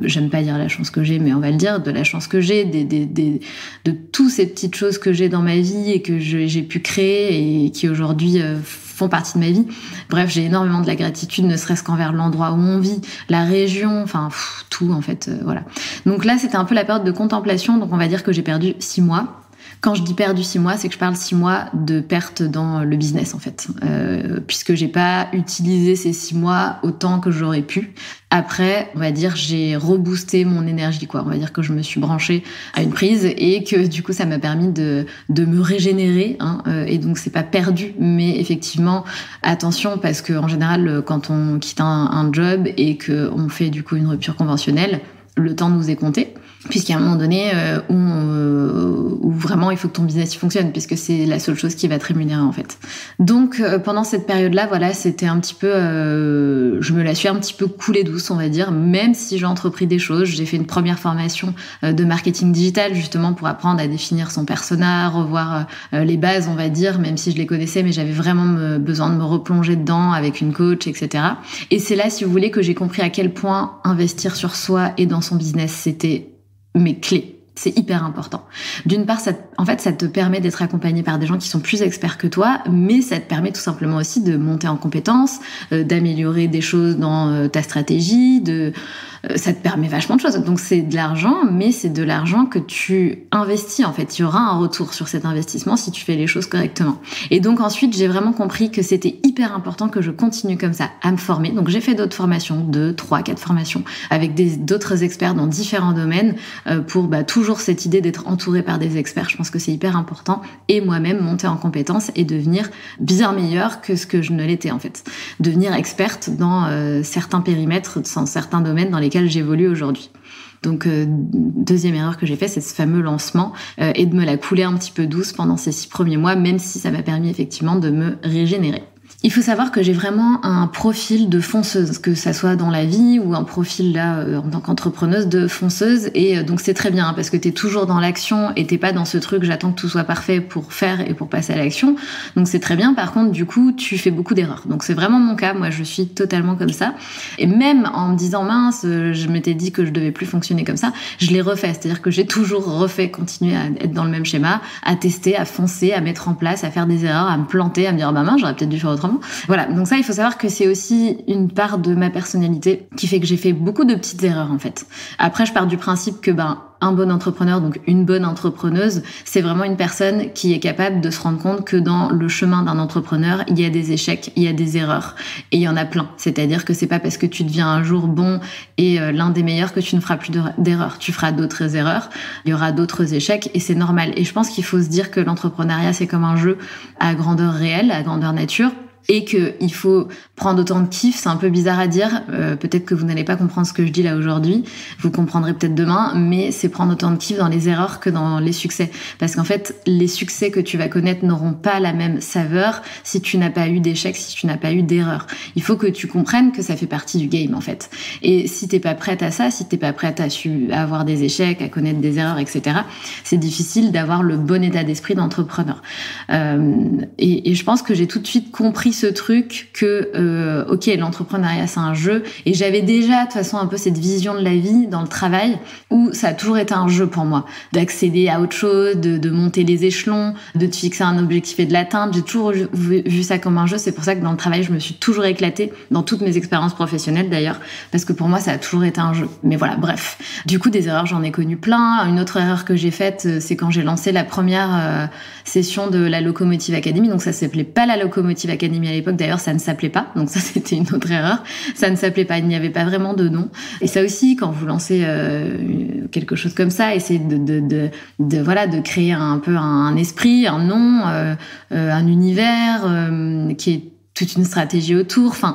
j'aime pas dire la chance que j'ai, mais on va le dire, de la chance que j'ai, de toutes ces petites choses que j'ai dans ma vie et que j'ai pu créer et qui aujourd'hui font partie de ma vie. Bref, j'ai énormément de la gratitude, ne serait-ce qu'envers l'endroit où on vit, la région, enfin tout en fait, voilà. Donc là, c'était un peu la période de contemplation, donc on va dire que j'ai perdu 6 mois. Quand je dis perdu 6 mois, c'est que je parle 6 mois de perte dans le business en fait, puisque j'ai pas utilisé ces 6 mois autant que j'aurais pu. Après, on va dire, j'ai reboosté mon énergie, quoi. On va dire que je me suis branchée à une prise et que du coup, ça m'a permis de me régénérer, hein. Et donc, c'est pas perdu, mais effectivement, attention, parce que en général, quand on quitte un job et que on fait du coup une rupture conventionnelle, le temps nous est compté. Puisqu'à un moment donné où vraiment il faut que ton business fonctionne, puisque c'est la seule chose qui va te rémunérer en fait. Donc pendant cette période-là, voilà, c'était un petit peu, je me la suis un petit peu coulée douce, on va dire, même si j'ai entrepris des choses. J'ai fait une première formation de marketing digital justement pour apprendre à définir son persona, revoir les bases, on va dire, même si je les connaissais, mais j'avais vraiment besoin de me replonger dedans avec une coach, etc. Et c'est là, si vous voulez, que j'ai compris à quel point investir sur soi et dans son business, c'était mes clés. C'est hyper important. D'une part, ça te permet d'être accompagné par des gens qui sont plus experts que toi, mais ça te permet tout simplement aussi de monter en compétences, d'améliorer des choses dans ta stratégie, ça te permet vachement de choses. Donc c'est de l'argent, mais c'est de l'argent que tu investis en fait. Il y aura un retour sur cet investissement si tu fais les choses correctement. Et donc ensuite, j'ai vraiment compris que c'était hyper important que je continue comme ça à me former. Donc j'ai fait d'autres formations, 2, 3, 4 formations avec d'autres experts dans différents domaines pour toujours cette idée d'être entouré par des experts. Je pense que c'est hyper important. Et moi-même monter en compétences et devenir bien meilleure que ce que je ne l'étais en fait. Devenir experte dans certains périmètres, dans certains domaines dans lesquels j'évolue aujourd'hui. Donc, deuxième erreur que j'ai fait, c'est ce fameux lancement et de me la couler un petit peu douce pendant ces 6 premiers mois, même si ça m'a permis effectivement de me régénérer. Il faut savoir que j'ai vraiment un profil de fonceuse, que ça soit dans la vie ou un profil là en tant qu'entrepreneuse de fonceuse, et donc c'est très bien hein, parce que t'es toujours dans l'action et t'es pas dans ce truc j'attends que tout soit parfait pour faire et pour passer à l'action, donc c'est très bien. Par contre du coup tu fais beaucoup d'erreurs, donc c'est vraiment mon cas, moi je suis totalement comme ça, et même en me disant mince je m'étais dit que je devais plus fonctionner comme ça, je l'ai refait, c'est-à-dire que j'ai toujours refait, continuer à être dans le même schéma, à tester, à foncer, à mettre en place, à faire des erreurs, à me planter, à me dire bah mince j'aurais peut-être dû faire autrement. Voilà, donc ça, il faut savoir que c'est aussi une part de ma personnalité qui fait que j'ai fait beaucoup de petites erreurs, en fait. Après, je pars du principe que, un bon entrepreneur, donc une bonne entrepreneuse, c'est vraiment une personne qui est capable de se rendre compte que dans le chemin d'un entrepreneur, il y a des échecs, il y a des erreurs, et il y en a plein. C'est-à-dire que c'est pas parce que tu deviens un jour bon et l'un des meilleurs que tu ne feras plus d'erreurs. Tu feras d'autres erreurs, il y aura d'autres échecs, et c'est normal. Et je pense qu'il faut se dire que l'entrepreneuriat, c'est comme un jeu à grandeur réelle, à grandeur nature, et qu'il faut prendre autant de kiff. C'est un peu bizarre à dire, peut-être que vous n'allez pas comprendre ce que je dis là aujourd'hui, vous comprendrez peut-être demain, mais c'est prendre autant de kiff dans les erreurs que dans les succès, parce qu'en fait les succès que tu vas connaître n'auront pas la même saveur si tu n'as pas eu d'échecs, si tu n'as pas eu d'erreurs. Il faut que tu comprennes que ça fait partie du game en fait, et si t'es pas prête à ça, si t'es pas prête à avoir des échecs, à connaître des erreurs, etc., c'est difficile d'avoir le bon état d'esprit d'entrepreneur. Et je pense que j'ai tout de suite compris appris ce truc que, ok, l'entrepreneuriat c'est un jeu, et j'avais déjà de toute façon un peu cette vision de la vie dans le travail où ça a toujours été un jeu pour moi, d'accéder à autre chose, de monter les échelons, de te fixer un objectif et de l'atteindre. J'ai toujours vu ça comme un jeu. C'est pour ça que dans le travail, je me suis toujours éclatée, dans toutes mes expériences professionnelles d'ailleurs, parce que pour moi, ça a toujours été un jeu. Mais voilà, bref. Du coup, des erreurs, j'en ai connu plein. Une autre erreur que j'ai faite, c'est quand j'ai lancé la première session de la Locomotive Academy. Donc ça s'appelait pas la Locomotive Academy à l'époque. D'ailleurs, ça ne s'appelait pas. Donc ça, c'était une autre erreur. Ça ne s'appelait pas. Il n'y avait pas vraiment de nom. Et ça aussi, quand vous lancez quelque chose comme ça, essayez de créer un peu un esprit, un nom, un univers qui est toute une stratégie autour. Enfin,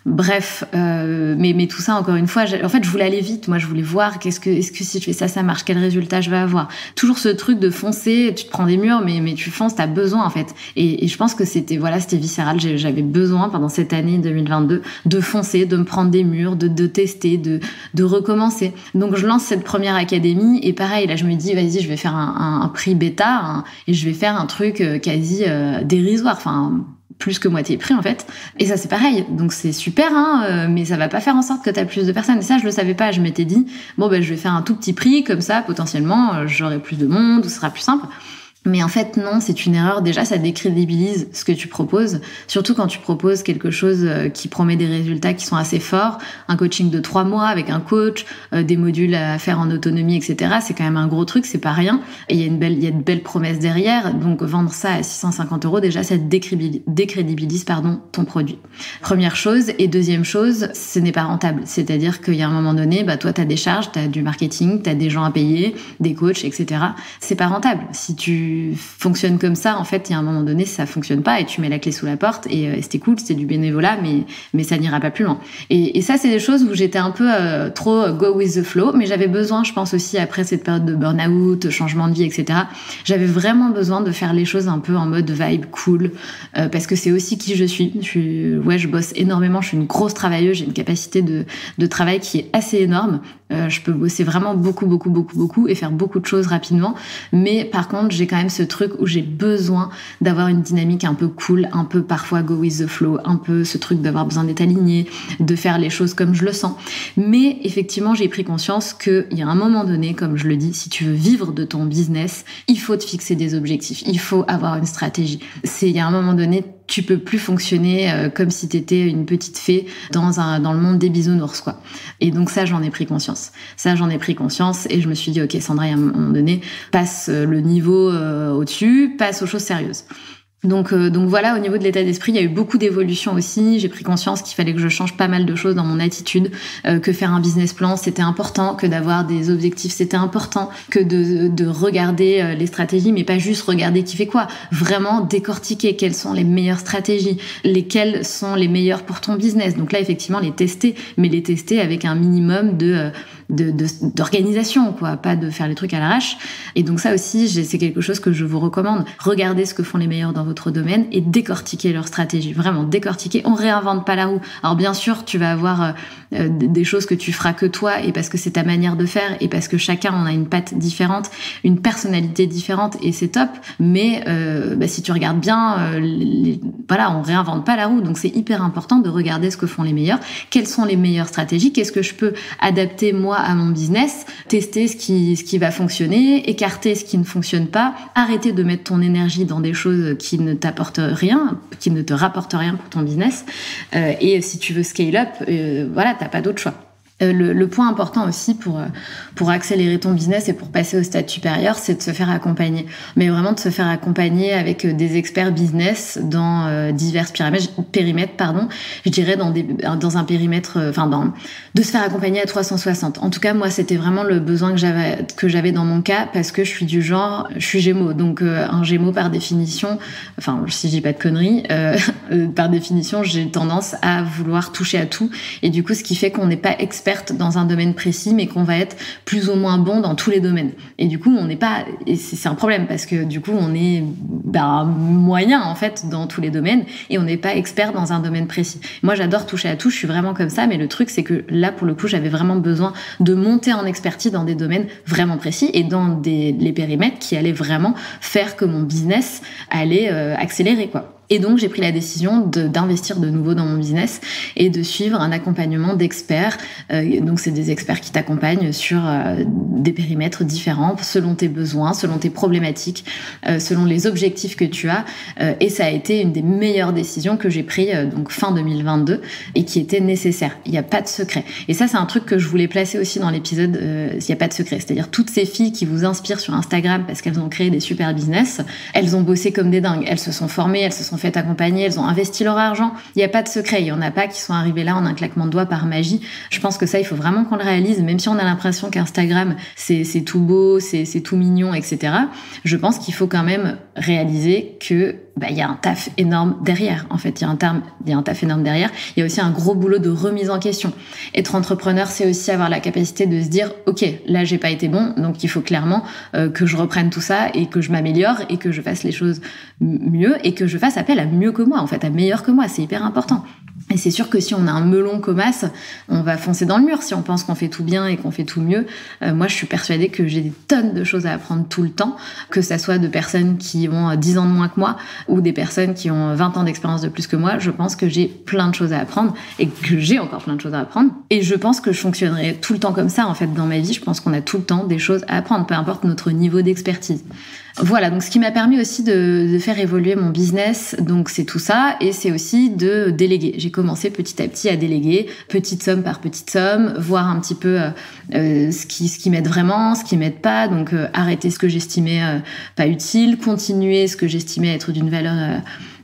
bref, mais tout ça, encore une fois, en fait, je voulais aller vite. Moi, je voulais voir est-ce que si je fais ça, ça marche, quel résultat je vais avoir. Toujours ce truc de foncer, tu te prends des murs, mais tu fonces, t'as besoin, en fait. Et je pense que c'était viscéral. J'avais besoin, pendant cette année 2022, de foncer, de me prendre des murs, de tester, de recommencer. Donc, je lance cette première académie, et pareil, là, je me dis, vas-y, je vais faire un prix bêta, et je vais faire un truc quasi dérisoire, enfin, plus que moitié prix en fait. Et ça c'est pareil, donc c'est super, mais ça va pas faire en sorte que t'as plus de personnes. Et ça je le savais pas, je m'étais dit je vais faire un tout petit prix, comme ça potentiellement j'aurai plus de monde, ou ce sera plus simple. Mais en fait, non, c'est une erreur. Déjà, ça décrédibilise ce que tu proposes. Surtout quand tu proposes quelque chose qui promet des résultats qui sont assez forts. Un coaching de 3 mois avec un coach, des modules à faire en autonomie, etc. C'est quand même un gros truc, c'est pas rien. Et il y a de belles promesses derrière. Donc, vendre ça à 650 €, déjà, ça décrédibilise, ton produit. Première chose. Et deuxième chose, ce n'est pas rentable. C'est-à-dire qu'il y a un moment donné, toi, t'as des charges, t'as du marketing, t'as des gens à payer, des coachs, etc. C'est pas rentable. Si tu fonctionnes comme ça, en fait, il y a un moment donné, ça fonctionne pas et tu mets la clé sous la porte et c'était cool, c'était du bénévolat, mais ça n'ira pas plus loin. Et ça, c'est des choses où j'étais un peu trop go with the flow, mais j'avais besoin, je pense aussi, après cette période de burn-out, changement de vie, etc., j'avais vraiment besoin de faire les choses un peu en mode vibe cool, parce que c'est aussi qui je suis. Je bosse énormément, je suis une grosse travailleuse, j'ai une capacité de travail qui est assez énorme. Je peux bosser vraiment beaucoup et faire beaucoup de choses rapidement. Mais par contre, j'ai quand même ce truc où j'ai besoin d'avoir une dynamique un peu cool, un peu parfois go with the flow, un peu ce truc d'avoir besoin d'être aligné, de faire les choses comme je le sens. Mais effectivement, j'ai pris conscience qu'il y a un moment donné, comme je le dis, si tu veux vivre de ton business, il faut te fixer des objectifs, il faut avoir une stratégie. Il y a un moment donné, tu peux plus fonctionner comme si t'étais une petite fée dans le monde des bisounours, quoi. Et donc ça, j'en ai pris conscience. Et je me suis dit, ok, Sandra, à un moment donné, passe le niveau au-dessus, passe aux choses sérieuses. Donc voilà, au niveau de l'état d'esprit, il y a eu beaucoup d'évolutions aussi. J'ai pris conscience qu'il fallait que je change pas mal de choses dans mon attitude, que faire un business plan, c'était important, que d'avoir des objectifs, c'était important, que de regarder les stratégies, mais pas juste regarder qui fait quoi. Vraiment décortiquer quelles sont les meilleures stratégies, lesquelles sont les meilleures pour ton business. Donc là, effectivement, les tester, mais les tester avec un minimum d'organisation, quoi, pas de faire les trucs à l'arrache. Et donc ça aussi, c'est quelque chose que je vous recommande. Regardez ce que font les meilleurs dans votre domaine et décortiquer leur stratégie. Vraiment, décortiquer. On réinvente pas la roue. Alors bien sûr, tu vas avoir des choses que tu feras que toi et parce que c'est ta manière de faire et parce que chacun on a une patte différente, une personnalité différente et c'est top. Mais si tu regardes bien, on réinvente pas la roue. Donc c'est hyper important de regarder ce que font les meilleurs. Quelles sont les meilleures stratégies? Qu'est-ce que je peux adapter moi à mon business? Tester ce qui va fonctionner, écarter ce qui ne fonctionne pas, arrêter de mettre ton énergie dans des choses qui ne t'apportent rien, qui ne te rapportent rien pour ton business. Et si tu veux scale up, t'as pas d'autre choix. Le point important aussi pour accélérer ton business et pour passer au stade supérieur, c'est de se faire accompagner. Mais vraiment de se faire accompagner avec des experts business dans divers périmètres, je dirais dans un périmètre, de se faire accompagner à 360. En tout cas, moi, c'était vraiment le besoin que j'avais dans mon cas parce que je suis Gémeaux. Donc, un Gémeaux, par définition, si je dis pas de conneries, par définition, j'ai tendance à vouloir toucher à tout. Et du coup, ce qui fait qu'on n'est pas experte dans un domaine précis, mais qu'on va être plus ou moins bon dans tous les domaines. Et du coup, on n'est pas, et c'est un problème parce que du coup, on est moyen en fait dans tous les domaines et on n'est pas expert dans un domaine précis. Moi, j'adore toucher à tout, je suis vraiment comme ça, mais le truc, c'est que là, pour le coup, j'avais vraiment besoin de monter en expertise dans des domaines vraiment précis et dans les périmètres qui allaient vraiment faire que mon business allait accélérer, quoi. Et donc, j'ai pris la décision d'investir de nouveau dans mon business et de suivre un accompagnement d'experts. Donc, c'est des experts qui t'accompagnent sur des périmètres différents, selon tes besoins, selon tes problématiques, selon les objectifs que tu as. Et ça a été une des meilleures décisions que j'ai prises donc fin 2022 et qui était nécessaire. Il n'y a pas de secret. Et ça, c'est un truc que je voulais placer aussi dans l'épisode « Il n'y a pas de secret ». C'est-à-dire toutes ces filles qui vous inspirent sur Instagram parce qu'elles ont créé des super business, elles ont bossé comme des dingues. Elles se sont formées, elles se sont fait accompagner, elles ont investi leur argent. Il n'y a pas de secret. Il y en a pas qui sont arrivés là en un claquement de doigts par magie. Je pense que ça, il faut vraiment qu'on le réalise. Même si on a l'impression qu'Instagram, c'est tout beau, c'est tout mignon, etc. Je pense qu'il faut quand même réaliser que il y a un taf énorme derrière. En fait, il y a un taf énorme derrière. Il y a aussi un gros boulot de remise en question. Être entrepreneur, c'est aussi avoir la capacité de se dire, ok, là, j'ai pas été bon, donc il faut clairement que je reprenne tout ça et que je m'améliore et que je fasse les choses mieux et que je fasse appel à mieux que moi, en fait, à meilleur que moi. C'est hyper important. Et c'est sûr que si on a un melon comme as, on va foncer dans le mur si on pense qu'on fait tout bien et qu'on fait tout mieux. Moi, je suis persuadée que j'ai des tonnes de choses à apprendre tout le temps, que ça soit de personnes qui ont 10 ans de moins que moi ou des personnes qui ont 20 ans d'expérience de plus que moi. Je pense que j'ai plein de choses à apprendre et que j'ai encore plein de choses à apprendre. Et je pense que je fonctionnerai tout le temps comme ça, en fait, dans ma vie. Je pense qu'on a tout le temps des choses à apprendre, peu importe notre niveau d'expertise. Voilà, donc ce qui m'a permis aussi de faire évoluer mon business, donc c'est tout ça, et c'est aussi de déléguer. J'ai commencé petit à petit à déléguer, petite somme par petite somme, voir un petit peu ce qui m'aide vraiment, ce qui m'aide pas, donc arrêter ce que j'estimais pas utile, continuer ce que j'estimais être d'une valeur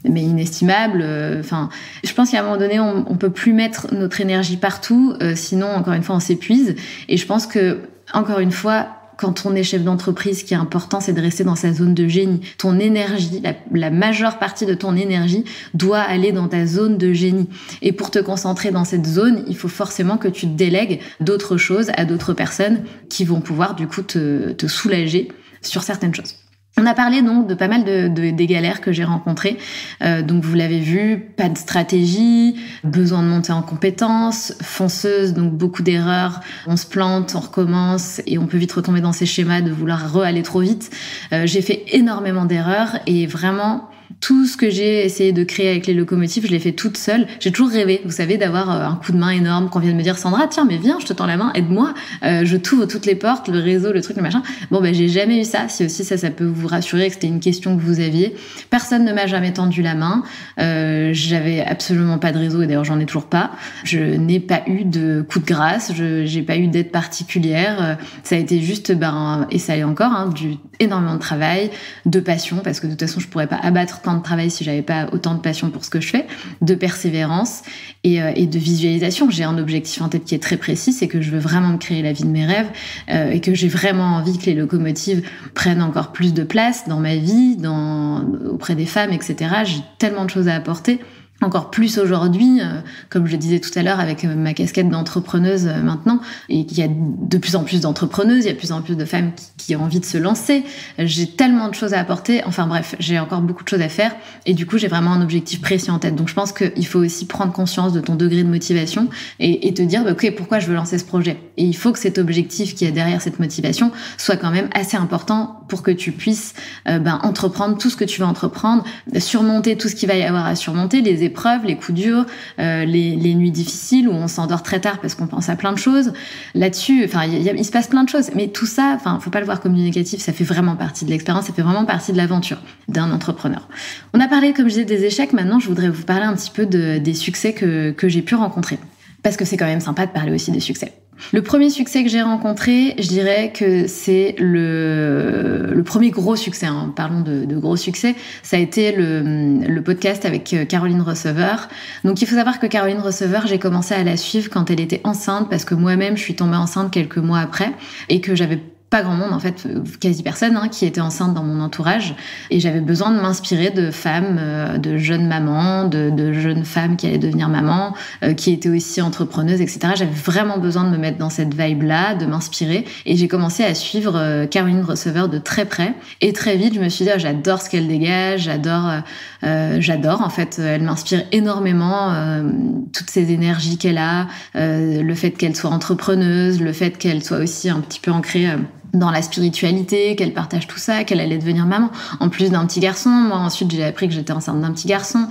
mais inestimable. Enfin, je pense qu'à un moment donné, on peut plus mettre notre énergie partout, sinon encore une fois on s'épuise. Et je pense que encore une fois, quand on est chef d'entreprise, ce qui est important, c'est de rester dans sa zone de génie. Ton énergie, la majeure partie de ton énergie doit aller dans ta zone de génie. Et pour te concentrer dans cette zone, il faut forcément que tu te délègues d'autres choses à d'autres personnes qui vont pouvoir du coup te soulager sur certaines choses. On a parlé donc de pas mal des galères que j'ai rencontrées. Donc vous l'avez vu, pas de stratégie, besoin de monter en compétences, fonceuse, donc beaucoup d'erreurs. On se plante, on recommence et on peut vite retomber dans ces schémas de vouloir aller trop vite. J'ai fait énormément d'erreurs et vraiment tout ce que j'ai essayé de créer avec les locomotives, je l'ai fait toute seule. J'ai toujours rêvé, vous savez, d'avoir un coup de main énorme, qu'on vienne me dire Sandra, tiens, mais viens, je te tends la main, aide-moi, je t'ouvre toutes les portes, le réseau, le truc, le machin. Bon, j'ai jamais eu ça. Si aussi ça peut vous rassurer que c'était une question que vous aviez. Personne ne m'a jamais tendu la main. J'avais absolument pas de réseau et d'ailleurs j'en ai toujours pas. Je n'ai pas eu de coup de grâce, j'ai pas eu d'aide particulière. Ça a été juste, et ça est encore, énormément de travail, de passion, parce que de toute façon je pourrais pas abattre tant de travail si j'avais pas autant de passion pour ce que je fais, de persévérance et de visualisation. J'ai un objectif en tête qui est très précis, c'est que je veux vraiment me créer la vie de mes rêves et que j'ai vraiment envie que les locomotives prennent encore plus de place dans ma vie, auprès des femmes, etc. J'ai tellement de choses à apporter. Encore plus aujourd'hui, comme je le disais tout à l'heure avec ma casquette d'entrepreneuse maintenant, et qu'il y a de plus en plus d'entrepreneuses, il y a de plus en plus de femmes qui ont envie de se lancer. J'ai tellement de choses à apporter. Enfin bref, j'ai encore beaucoup de choses à faire et du coup, j'ai vraiment un objectif précis en tête. Donc je pense qu'il faut aussi prendre conscience de ton degré de motivation et te dire, ok, pourquoi je veux lancer ce projet? Et il faut que cet objectif qui est derrière cette motivation soit quand même assez important pour que tu puisses entreprendre tout ce que tu veux entreprendre, surmonter tout ce qu'il va y avoir à surmonter, les épreuves, les coups durs, les nuits difficiles où on s'endort très tard parce qu'on pense à plein de choses. Là-dessus, il se passe plein de choses. Mais tout ça, faut pas le voir comme du négatif, ça fait vraiment partie de l'expérience, ça fait vraiment partie de l'aventure d'un entrepreneur. On a parlé, comme je disais, des échecs. Maintenant, je voudrais vous parler un petit peu des succès que j'ai pu rencontrer. Parce que c'est quand même sympa de parler aussi des succès. Le premier succès que j'ai rencontré, je dirais que c'est le premier gros succès. Parlons de gros succès. Ça a été le podcast avec Caroline Receveur. Donc il faut savoir que Caroline Receveur, j'ai commencé à la suivre quand elle était enceinte parce que moi-même je suis tombée enceinte quelques mois après et que j'avais pas grand monde, en fait, quasi personne qui était enceinte dans mon entourage. Et j'avais besoin de m'inspirer de femmes, de jeunes mamans, de jeunes femmes qui allaient devenir mamans, qui étaient aussi entrepreneuses, etc. J'avais vraiment besoin de me mettre dans cette vibe-là, de m'inspirer. Et j'ai commencé à suivre Caroline Receveur de très près. Et très vite, je me suis dit, j'adore ce qu'elle dégage, j'adore. En fait, elle m'inspire énormément, toutes ces énergies qu'elle a, le fait qu'elle soit entrepreneuse, le fait qu'elle soit aussi un petit peu ancrée dans la spiritualité, qu'elle partage tout ça, qu'elle allait devenir maman. En plus d'un petit garçon, moi ensuite j'ai appris que j'étais enceinte d'un petit garçon.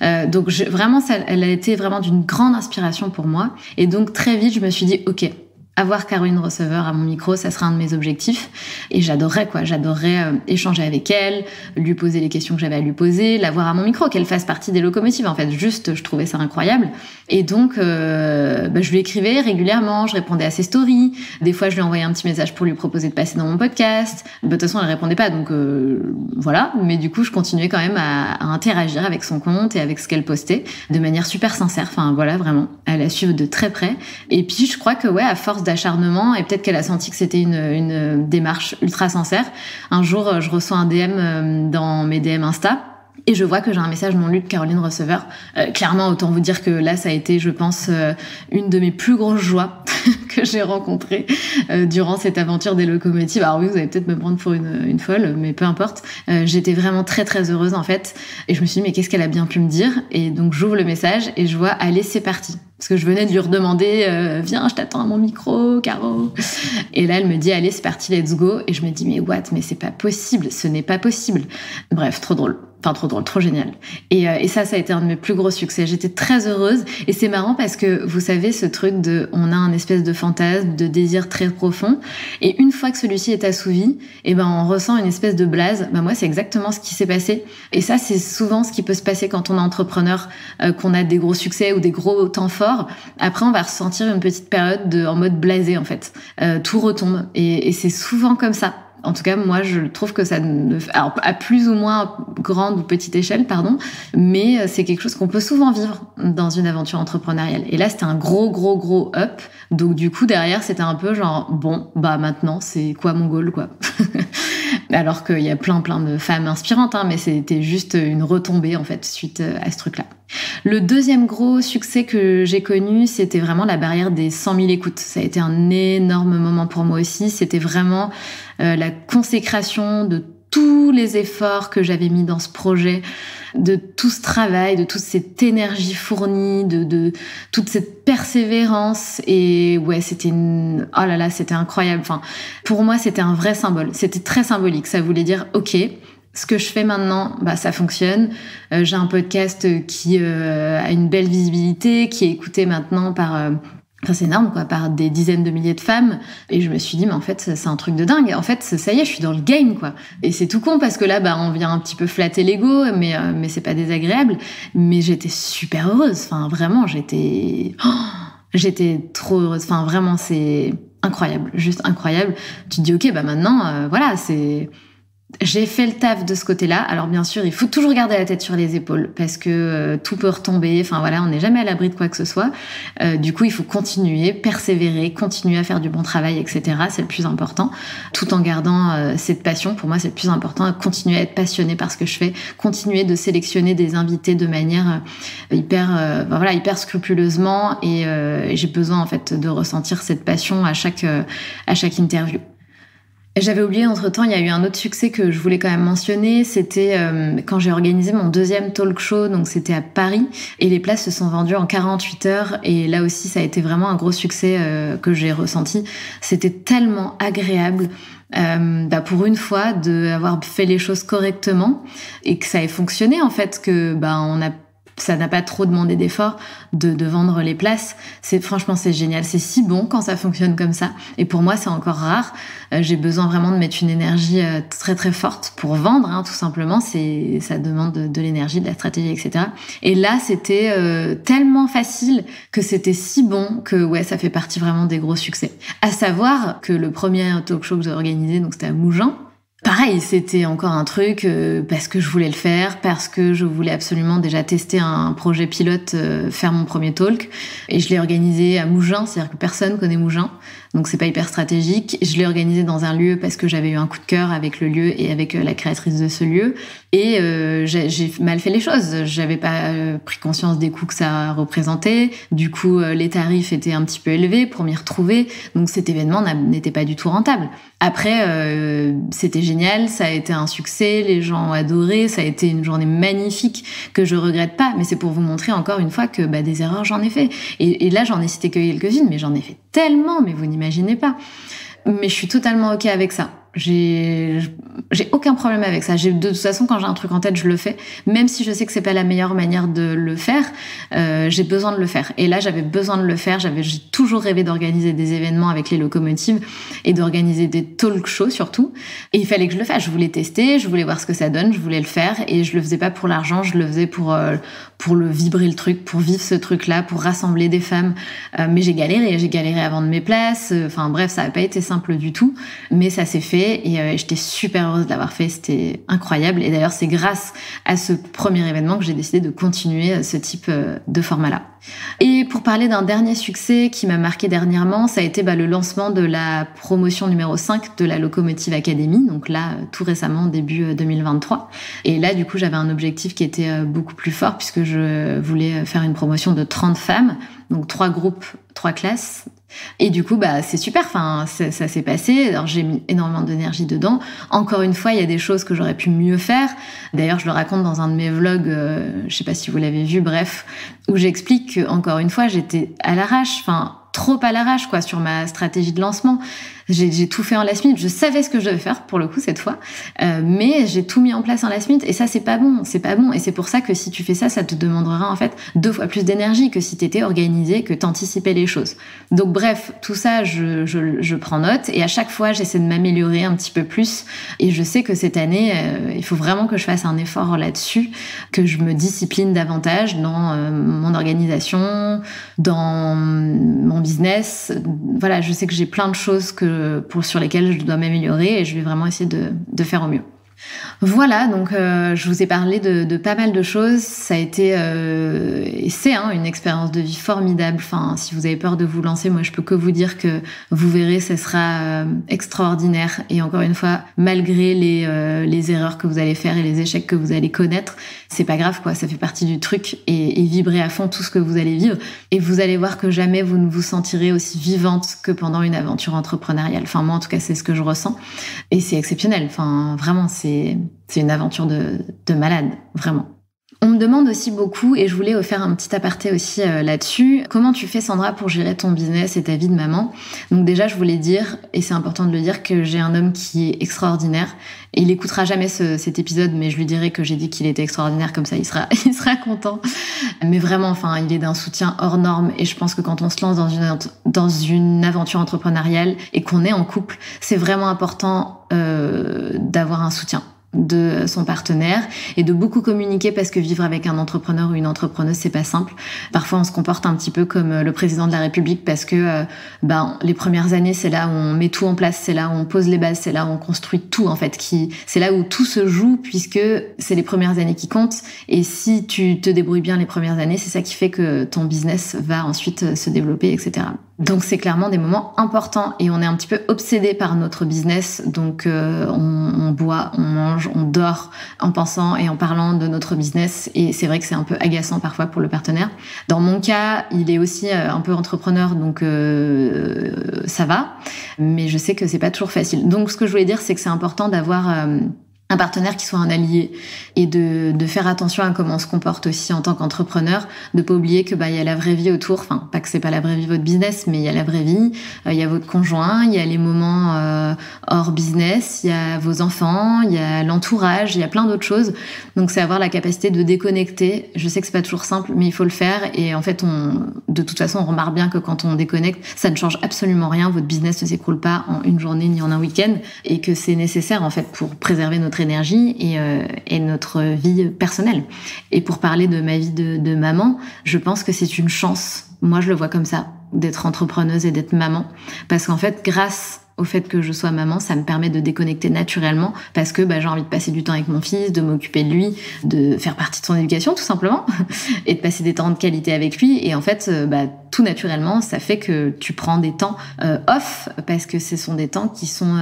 Donc vraiment, elle a été vraiment d'une grande inspiration pour moi. Et donc très vite, je me suis dit, ok, avoir Caroline Receveur à mon micro, ça sera un de mes objectifs. Et j'adorerais échanger avec elle, lui poser les questions que j'avais à lui poser, l'avoir à mon micro, qu'elle fasse partie des locomotives. En fait, juste, je trouvais ça incroyable. Et donc, je lui écrivais régulièrement, je répondais à ses stories. Des fois, je lui envoyais un petit message pour lui proposer de passer dans mon podcast. De toute façon, elle répondait pas, donc voilà. Mais du coup, je continuais quand même à interagir avec son compte et avec ce qu'elle postait de manière super sincère. Enfin, voilà, vraiment, à la suivre de très près. Et puis, je crois que à force d'acharnement, et peut-être qu'elle a senti que c'était une démarche ultra sincère. Un jour, je reçois un DM dans mes DM Insta, et je vois que j'ai un message non lu de Caroline Receveur. Clairement, autant vous dire que là, ça a été, je pense, une de mes plus grosses joies que j'ai rencontrées durant cette aventure des locomotives. Alors oui, vous allez peut-être me prendre pour une folle, mais peu importe. J'étais vraiment très très heureuse en fait. Et je me suis dit, mais qu'est-ce qu'elle a bien pu me dire? Et donc j'ouvre le message et je vois, allez, c'est parti. Parce que je venais de lui redemander, viens, je t'attends à mon micro, Caro. Et là, elle me dit, allez, c'est parti, let's go. Et je me dis, mais c'est pas possible, ce n'est pas possible. Bref, trop drôle. Enfin, trop drôle, trop génial. Et ça a été un de mes plus gros succès. J'étais très heureuse. Et c'est marrant parce que, vous savez, ce truc on a un espèce de fantasme, de désir très profond. Et une fois que celui-ci est assouvi, on ressent une espèce de blase. Moi, c'est exactement ce qui s'est passé. Et ça, c'est souvent ce qui peut se passer quand on est entrepreneur, qu'on a des gros succès ou des gros temps forts. Après, on va ressentir une petite période en mode blasé, en fait. Tout retombe. Et c'est souvent comme ça. En tout cas, moi, je trouve que ça alors, à plus ou moins grande ou petite échelle, mais c'est quelque chose qu'on peut souvent vivre dans une aventure entrepreneuriale. Et là, c'était un gros up. Donc, du coup, derrière, c'était un peu genre, bon, maintenant, c'est quoi mon goal, quoi? Alors qu'il y a plein de femmes inspirantes, mais c'était juste une retombée, en fait, suite à ce truc-là. Le deuxième gros succès que j'ai connu, c'était vraiment la barrière des 100 000 écoutes. Ça a été un énorme moment pour moi aussi. C'était vraiment la consécration de tous les efforts que j'avais mis dans ce projet, de tout ce travail, de toute cette énergie fournie, de toute cette persévérance. Et ouais, c'était c'était incroyable. Enfin, pour moi, c'était un vrai symbole. C'était très symbolique. Ça voulait dire, ok, ce que je fais maintenant, ça fonctionne. J'ai un podcast qui a une belle visibilité, qui est écouté maintenant par... c'est énorme, quoi, par des dizaines de milliers de femmes. Et je me suis dit, mais en fait, c'est un truc de dingue. En fait, ça y est, je suis dans le game, quoi. Et c'est tout con parce que là, on vient un petit peu flatter l'ego, mais c'est pas désagréable. Mais j'étais super heureuse. Enfin, vraiment, j'étais trop heureuse. Enfin, vraiment, c'est incroyable. Juste incroyable. Tu te dis, ok, maintenant, j'ai fait le taf de ce côté-là. Alors bien sûr, il faut toujours garder la tête sur les épaules parce que tout peut retomber. Enfin voilà, on n'est jamais à l'abri de quoi que ce soit. Du coup, il faut continuer, persévérer, continuer à faire du bon travail, etc. C'est le plus important. Tout en gardant cette passion. Pour moi, c'est le plus important. Continuer à être passionné par ce que je fais. Continuer de sélectionner des invités de manière hyper scrupuleusement. Et j'ai besoin en fait de ressentir cette passion à chaque interview. J'avais oublié, entre-temps, il y a eu un autre succès que je voulais quand même mentionner. C'était quand j'ai organisé mon deuxième talk show, donc c'était à Paris. Et les places se sont vendues en 48 heures. Et là aussi, ça a été vraiment un gros succès que j'ai ressenti. C'était tellement agréable. Pour une fois, d'avoir fait les choses correctement et que ça ait fonctionné, en fait, que ça n'a pas trop demandé d'efforts de vendre les places. Franchement, c'est génial. C'est si bon quand ça fonctionne comme ça. Et pour moi, c'est encore rare. J'ai besoin vraiment de mettre une énergie très très forte pour vendre, tout simplement. Ça demande de l'énergie, de la stratégie, etc. Et là, c'était tellement facile que c'était si bon que ça fait partie vraiment des gros succès. À savoir que le premier talk show que j'ai organisé, donc c'était à Mougins. Pareil, c'était encore un truc parce que je voulais le faire, parce que je voulais absolument déjà tester un projet pilote, faire mon premier talk. Et je l'ai organisé à Mougins, c'est-à-dire que personne connaît Mougins, donc c'est pas hyper stratégique. Je l'ai organisé dans un lieu parce que j'avais eu un coup de cœur avec le lieu et avec la créatrice de ce lieu. Et j'ai mal fait les choses. J'avais pas pris conscience des coûts que ça représentait. Du coup, les tarifs étaient un petit peu élevés pour m'y retrouver. Donc cet événement n'était pas du tout rentable. Après, c'était génial, ça a été un succès, les gens ont adoré, ça a été une journée magnifique que je regrette pas, mais c'est pour vous montrer encore une fois que des erreurs j'en ai fait. Et là, j'en ai cité que quelques-unes, mais j'en ai fait tellement, mais vous n'imaginez pas. mais je suis totalement OK avec ça. J'ai aucun problème avec ça. De toute façon, quand j'ai un truc en tête, je le fais. Même si je sais que c'est pas la meilleure manière de le faire, j'ai besoin de le faire. Et là, j'avais besoin de le faire. J'ai toujours rêvé d'organiser des événements avec les locomotives et d'organiser des talk shows surtout. Et il fallait que je le fasse. Je voulais tester, je voulais voir ce que ça donne, je voulais le faire. Et je le faisais pas pour l'argent, je le faisais pour le vibrer le truc, pour vivre ce truc-là, pour rassembler des femmes. Mais j'ai galéré à vendre mes places. Enfin bref, ça n'a pas été simple du tout. Mais ça s'est fait. Et j'étais super heureuse de l'avoir fait, c'était incroyable. Et d'ailleurs, c'est grâce à ce premier événement que j'ai décidé de continuer ce type de format-là. Et pour parler d'un dernier succès qui m'a marqué dernièrement, ça a été le lancement de la promotion numéro 5 de la Locomotive Academy, donc là, tout récemment, début 2023. Et là, du coup, j'avais un objectif qui était beaucoup plus fort puisque je voulais faire une promotion de 30 femmes, donc 3 groupes, 3 classes. Et du coup, c'est super. Enfin, ça s'est passé. Alors, j'ai mis énormément d'énergie dedans. Encore une fois, il y a des choses que j'aurais pu mieux faire. D'ailleurs, je le raconte dans un de mes vlogs. Je sais pas si vous l'avez vu. Bref, où j'explique que, encore une fois, j'étais à l'arrache. Enfin, trop à l'arrache, quoi, sur ma stratégie de lancement. J'ai tout fait en last minute. Je savais ce que je devais faire, pour le coup, cette fois. Mais j'ai tout mis en place en last minute. Et ça, c'est pas bon. C'est pas bon. Et c'est pour ça que si tu fais ça, ça te demandera, en fait, 2 fois plus d'énergie que si t'étais organisé, que t'anticipais les choses. Donc, bref, tout ça, je prends note. Et à chaque fois, j'essaie de m'améliorer un petit peu plus. Et je sais que cette année, il faut vraiment que je fasse un effort là-dessus, que je me discipline davantage dans mon organisation, dans mon business. Voilà, je sais que j'ai plein de choses sur lesquelles je dois m'améliorer et je vais vraiment essayer de faire au mieux. Voilà, donc je vous ai parlé de pas mal de choses. Ça a été et c'est une expérience de vie formidable. Enfin, si vous avez peur de vous lancer, moi je peux que vous dire que vous verrez, ce sera extraordinaire. Et encore une fois, malgré les erreurs que vous allez faire et les échecs que vous allez connaître, c'est pas grave, quoi. Ça fait partie du truc et vibrez à fond tout ce que vous allez vivre. Et vous allez voir que jamais vous ne vous sentirez aussi vivante que pendant une aventure entrepreneuriale. Enfin, moi en tout cas, c'est ce que je ressens. Et c'est exceptionnel. Enfin, vraiment, c'est une aventure de malade, vraiment. On me demande aussi beaucoup, et je voulais faire un petit aparté aussi là-dessus, comment tu fais, Sandra, pour gérer ton business et ta vie de maman? Donc déjà, je voulais dire, et c'est important de le dire, que j'ai un homme qui est extraordinaire. Et il écoutera jamais cet épisode, mais je lui dirai que j'ai dit qu'il était extraordinaire, comme ça il sera content. Mais vraiment, enfin, il est d'un soutien hors norme, et je pense que quand on se lance dans une aventure entrepreneuriale et qu'on est en couple, c'est vraiment important d'avoir un soutien de son partenaire et de beaucoup communiquer, parce que vivre avec un entrepreneur ou une entrepreneuse, c'est pas simple. Parfois, on se comporte un petit peu comme le président de la République, parce que les premières années, c'est là où on met tout en place, c'est là où on pose les bases, c'est là où on construit tout, en fait, c'est là où tout se joue, puisque c'est les premières années qui comptent. Et si tu te débrouilles bien les premières années, c'est ça qui fait que ton business va ensuite se développer, etc. Donc c'est clairement des moments importants et on est un petit peu obsédé par notre business. Donc on boit, on mange, on dort en pensant et en parlant de notre business, et c'est vrai que c'est un peu agaçant parfois pour le partenaire. Dans mon cas, il est aussi un peu entrepreneur, donc ça va, mais je sais que c'est pas toujours facile. Donc ce que je voulais dire, c'est que c'est important d'avoir un partenaire qui soit un allié et de faire attention à comment on se comporte aussi en tant qu'entrepreneur, de pas oublier que il y a la vraie vie autour, enfin pas que c'est pas la vraie vie votre business, mais il y a la vraie vie, il y a votre conjoint, il y a les moments hors business, il y a vos enfants, il y a l'entourage, il y a plein d'autres choses. Donc c'est avoir la capacité de déconnecter. Je sais que c'est pas toujours simple, mais il faut le faire, et en fait de toute façon on remarque bien que quand on déconnecte, ça ne change absolument rien, votre business ne s'écroule pas en une journée ni en un week-end, et que c'est nécessaire en fait pour préserver notre énergie et notre vie personnelle. Et pour parler de ma vie de maman, je pense que c'est une chance, moi je le vois comme ça, d'être entrepreneuse et d'être maman, parce qu'en fait, grâce au fait que je sois maman, ça me permet de déconnecter naturellement, parce que j'ai envie de passer du temps avec mon fils, de m'occuper de lui, de faire partie de son éducation tout simplement, et de passer des temps de qualité avec lui. Et en fait, tout naturellement, ça fait que tu prends des temps off, parce que ce sont des temps qui sont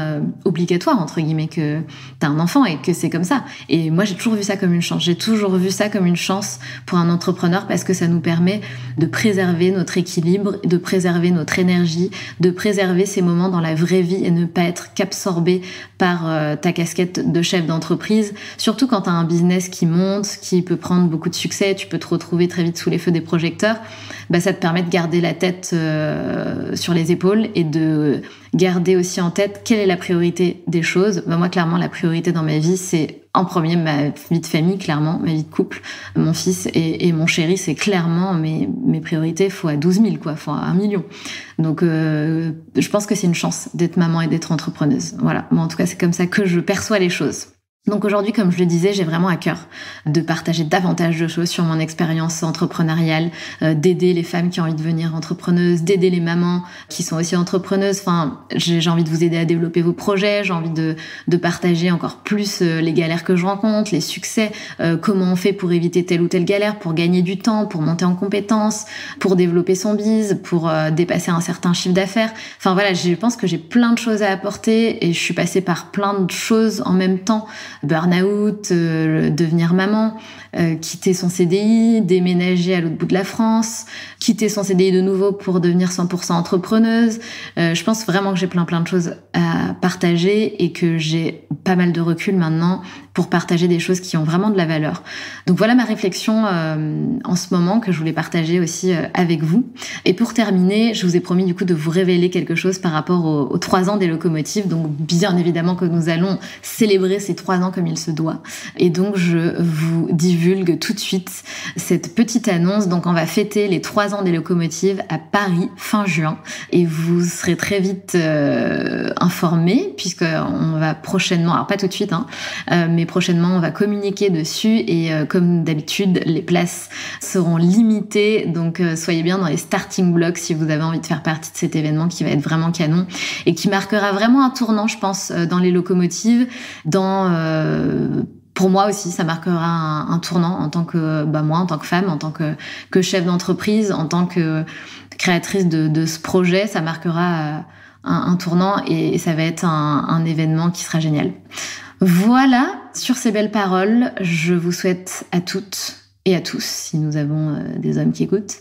obligatoires, entre guillemets, que t'as un enfant et que c'est comme ça. Et moi, j'ai toujours vu ça comme une chance. J'ai toujours vu ça comme une chance pour un entrepreneur, parce que ça nous permet de préserver notre équilibre, de préserver notre énergie, de préserver ces moments dans la vraie vie et ne pas être qu'absorbé par ta casquette de chef d'entreprise. Surtout quand tu as un business qui monte, qui peut prendre beaucoup de succès, tu peux te retrouver très vite sous les feux des projecteurs. Ça te permet de garder la tête sur les épaules et de garder aussi en tête quelle est la priorité des choses. Moi, clairement, la priorité dans ma vie, c'est en premier ma vie de famille, clairement, ma vie de couple, mon fils et mon chéri, c'est clairement mes priorités fois 12 000, quoi, fois 1 million. Donc, je pense que c'est une chance d'être maman et d'être entrepreneuse. Voilà. Moi, en tout cas, c'est comme ça que je perçois les choses. Donc aujourd'hui, comme je le disais, j'ai vraiment à cœur de partager davantage de choses sur mon expérience entrepreneuriale, d'aider les femmes qui ont envie de devenir entrepreneuses, d'aider les mamans qui sont aussi entrepreneuses. Enfin, j'ai envie de vous aider à développer vos projets, j'ai envie de partager encore plus les galères que je rencontre, les succès, comment on fait pour éviter telle ou telle galère, pour gagner du temps, pour monter en compétences, pour développer son biz, pour dépasser un certain chiffre d'affaires. Enfin voilà, je pense que j'ai plein de choses à apporter et je suis passée par plein de choses en même temps. Burn-out, devenir maman, quitter son CDI, déménager à l'autre bout de la France, quitter son CDI de nouveau pour devenir 100% entrepreneuse. Je pense vraiment que j'ai plein de choses à partager et que j'ai pas mal de recul maintenant pour partager des choses qui ont vraiment de la valeur. Donc voilà ma réflexion en ce moment que je voulais partager aussi avec vous. Et pour terminer, je vous ai promis du coup de vous révéler quelque chose par rapport aux 3 ans des locomotives. Donc bien évidemment que nous allons célébrer ces 3 ans comme il se doit. Et donc je vous divulgue tout de suite cette petite annonce. Donc on va fêter les 3 ans des locomotives à Paris fin juin. Et vous serez très vite informés puisqu'on va prochainement, alors pas tout de suite, mais prochainement on va communiquer dessus et comme d'habitude les places seront limitées, donc soyez bien dans les starting blocks si vous avez envie de faire partie de cet événement qui va être vraiment canon et qui marquera vraiment un tournant, je pense, dans les locomotives, pour moi aussi, ça marquera un tournant en tant que moi, en tant que femme, en tant que chef d'entreprise, en tant que créatrice de ce projet, ça marquera un tournant et ça va être un événement qui sera génial. Voilà, sur ces belles paroles, je vous souhaite à toutes et à tous, si nous avons des hommes qui écoutent,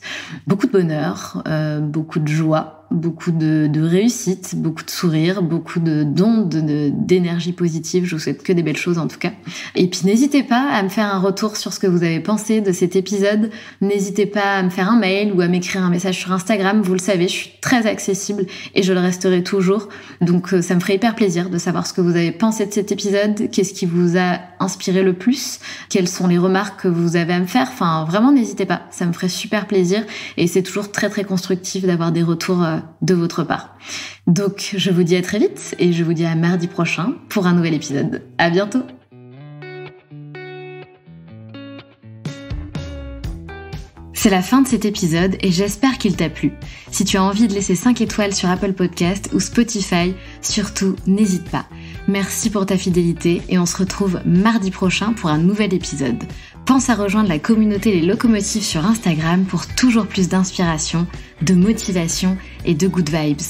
beaucoup de bonheur, beaucoup de joie, beaucoup de réussite, beaucoup de sourires, beaucoup d'ondes d'énergie positive. Je vous souhaite que des belles choses en tout cas. Et puis n'hésitez pas à me faire un retour sur ce que vous avez pensé de cet épisode. N'hésitez pas à me faire un mail ou à m'écrire un message sur Instagram. Vous le savez, je suis très accessible et je le resterai toujours. Donc ça me ferait hyper plaisir de savoir ce que vous avez pensé de cet épisode. Qu'est-ce qui vous a inspiré le plus? Quelles sont les remarques que vous avez à me faire? Enfin, vraiment, n'hésitez pas. Ça me ferait super plaisir et c'est toujours très très constructif d'avoir des retours de votre part. Donc, je vous dis à très vite et je vous dis à mardi prochain pour un nouvel épisode. À bientôt! C'est la fin de cet épisode et j'espère qu'il t'a plu. Si tu as envie de laisser 5 étoiles sur Apple Podcast ou Spotify, surtout n'hésite pas. Merci pour ta fidélité et on se retrouve mardi prochain pour un nouvel épisode. Pense à rejoindre la communauté Les Locomotives sur Instagram pour toujours plus d'inspiration, de motivation et de good vibes.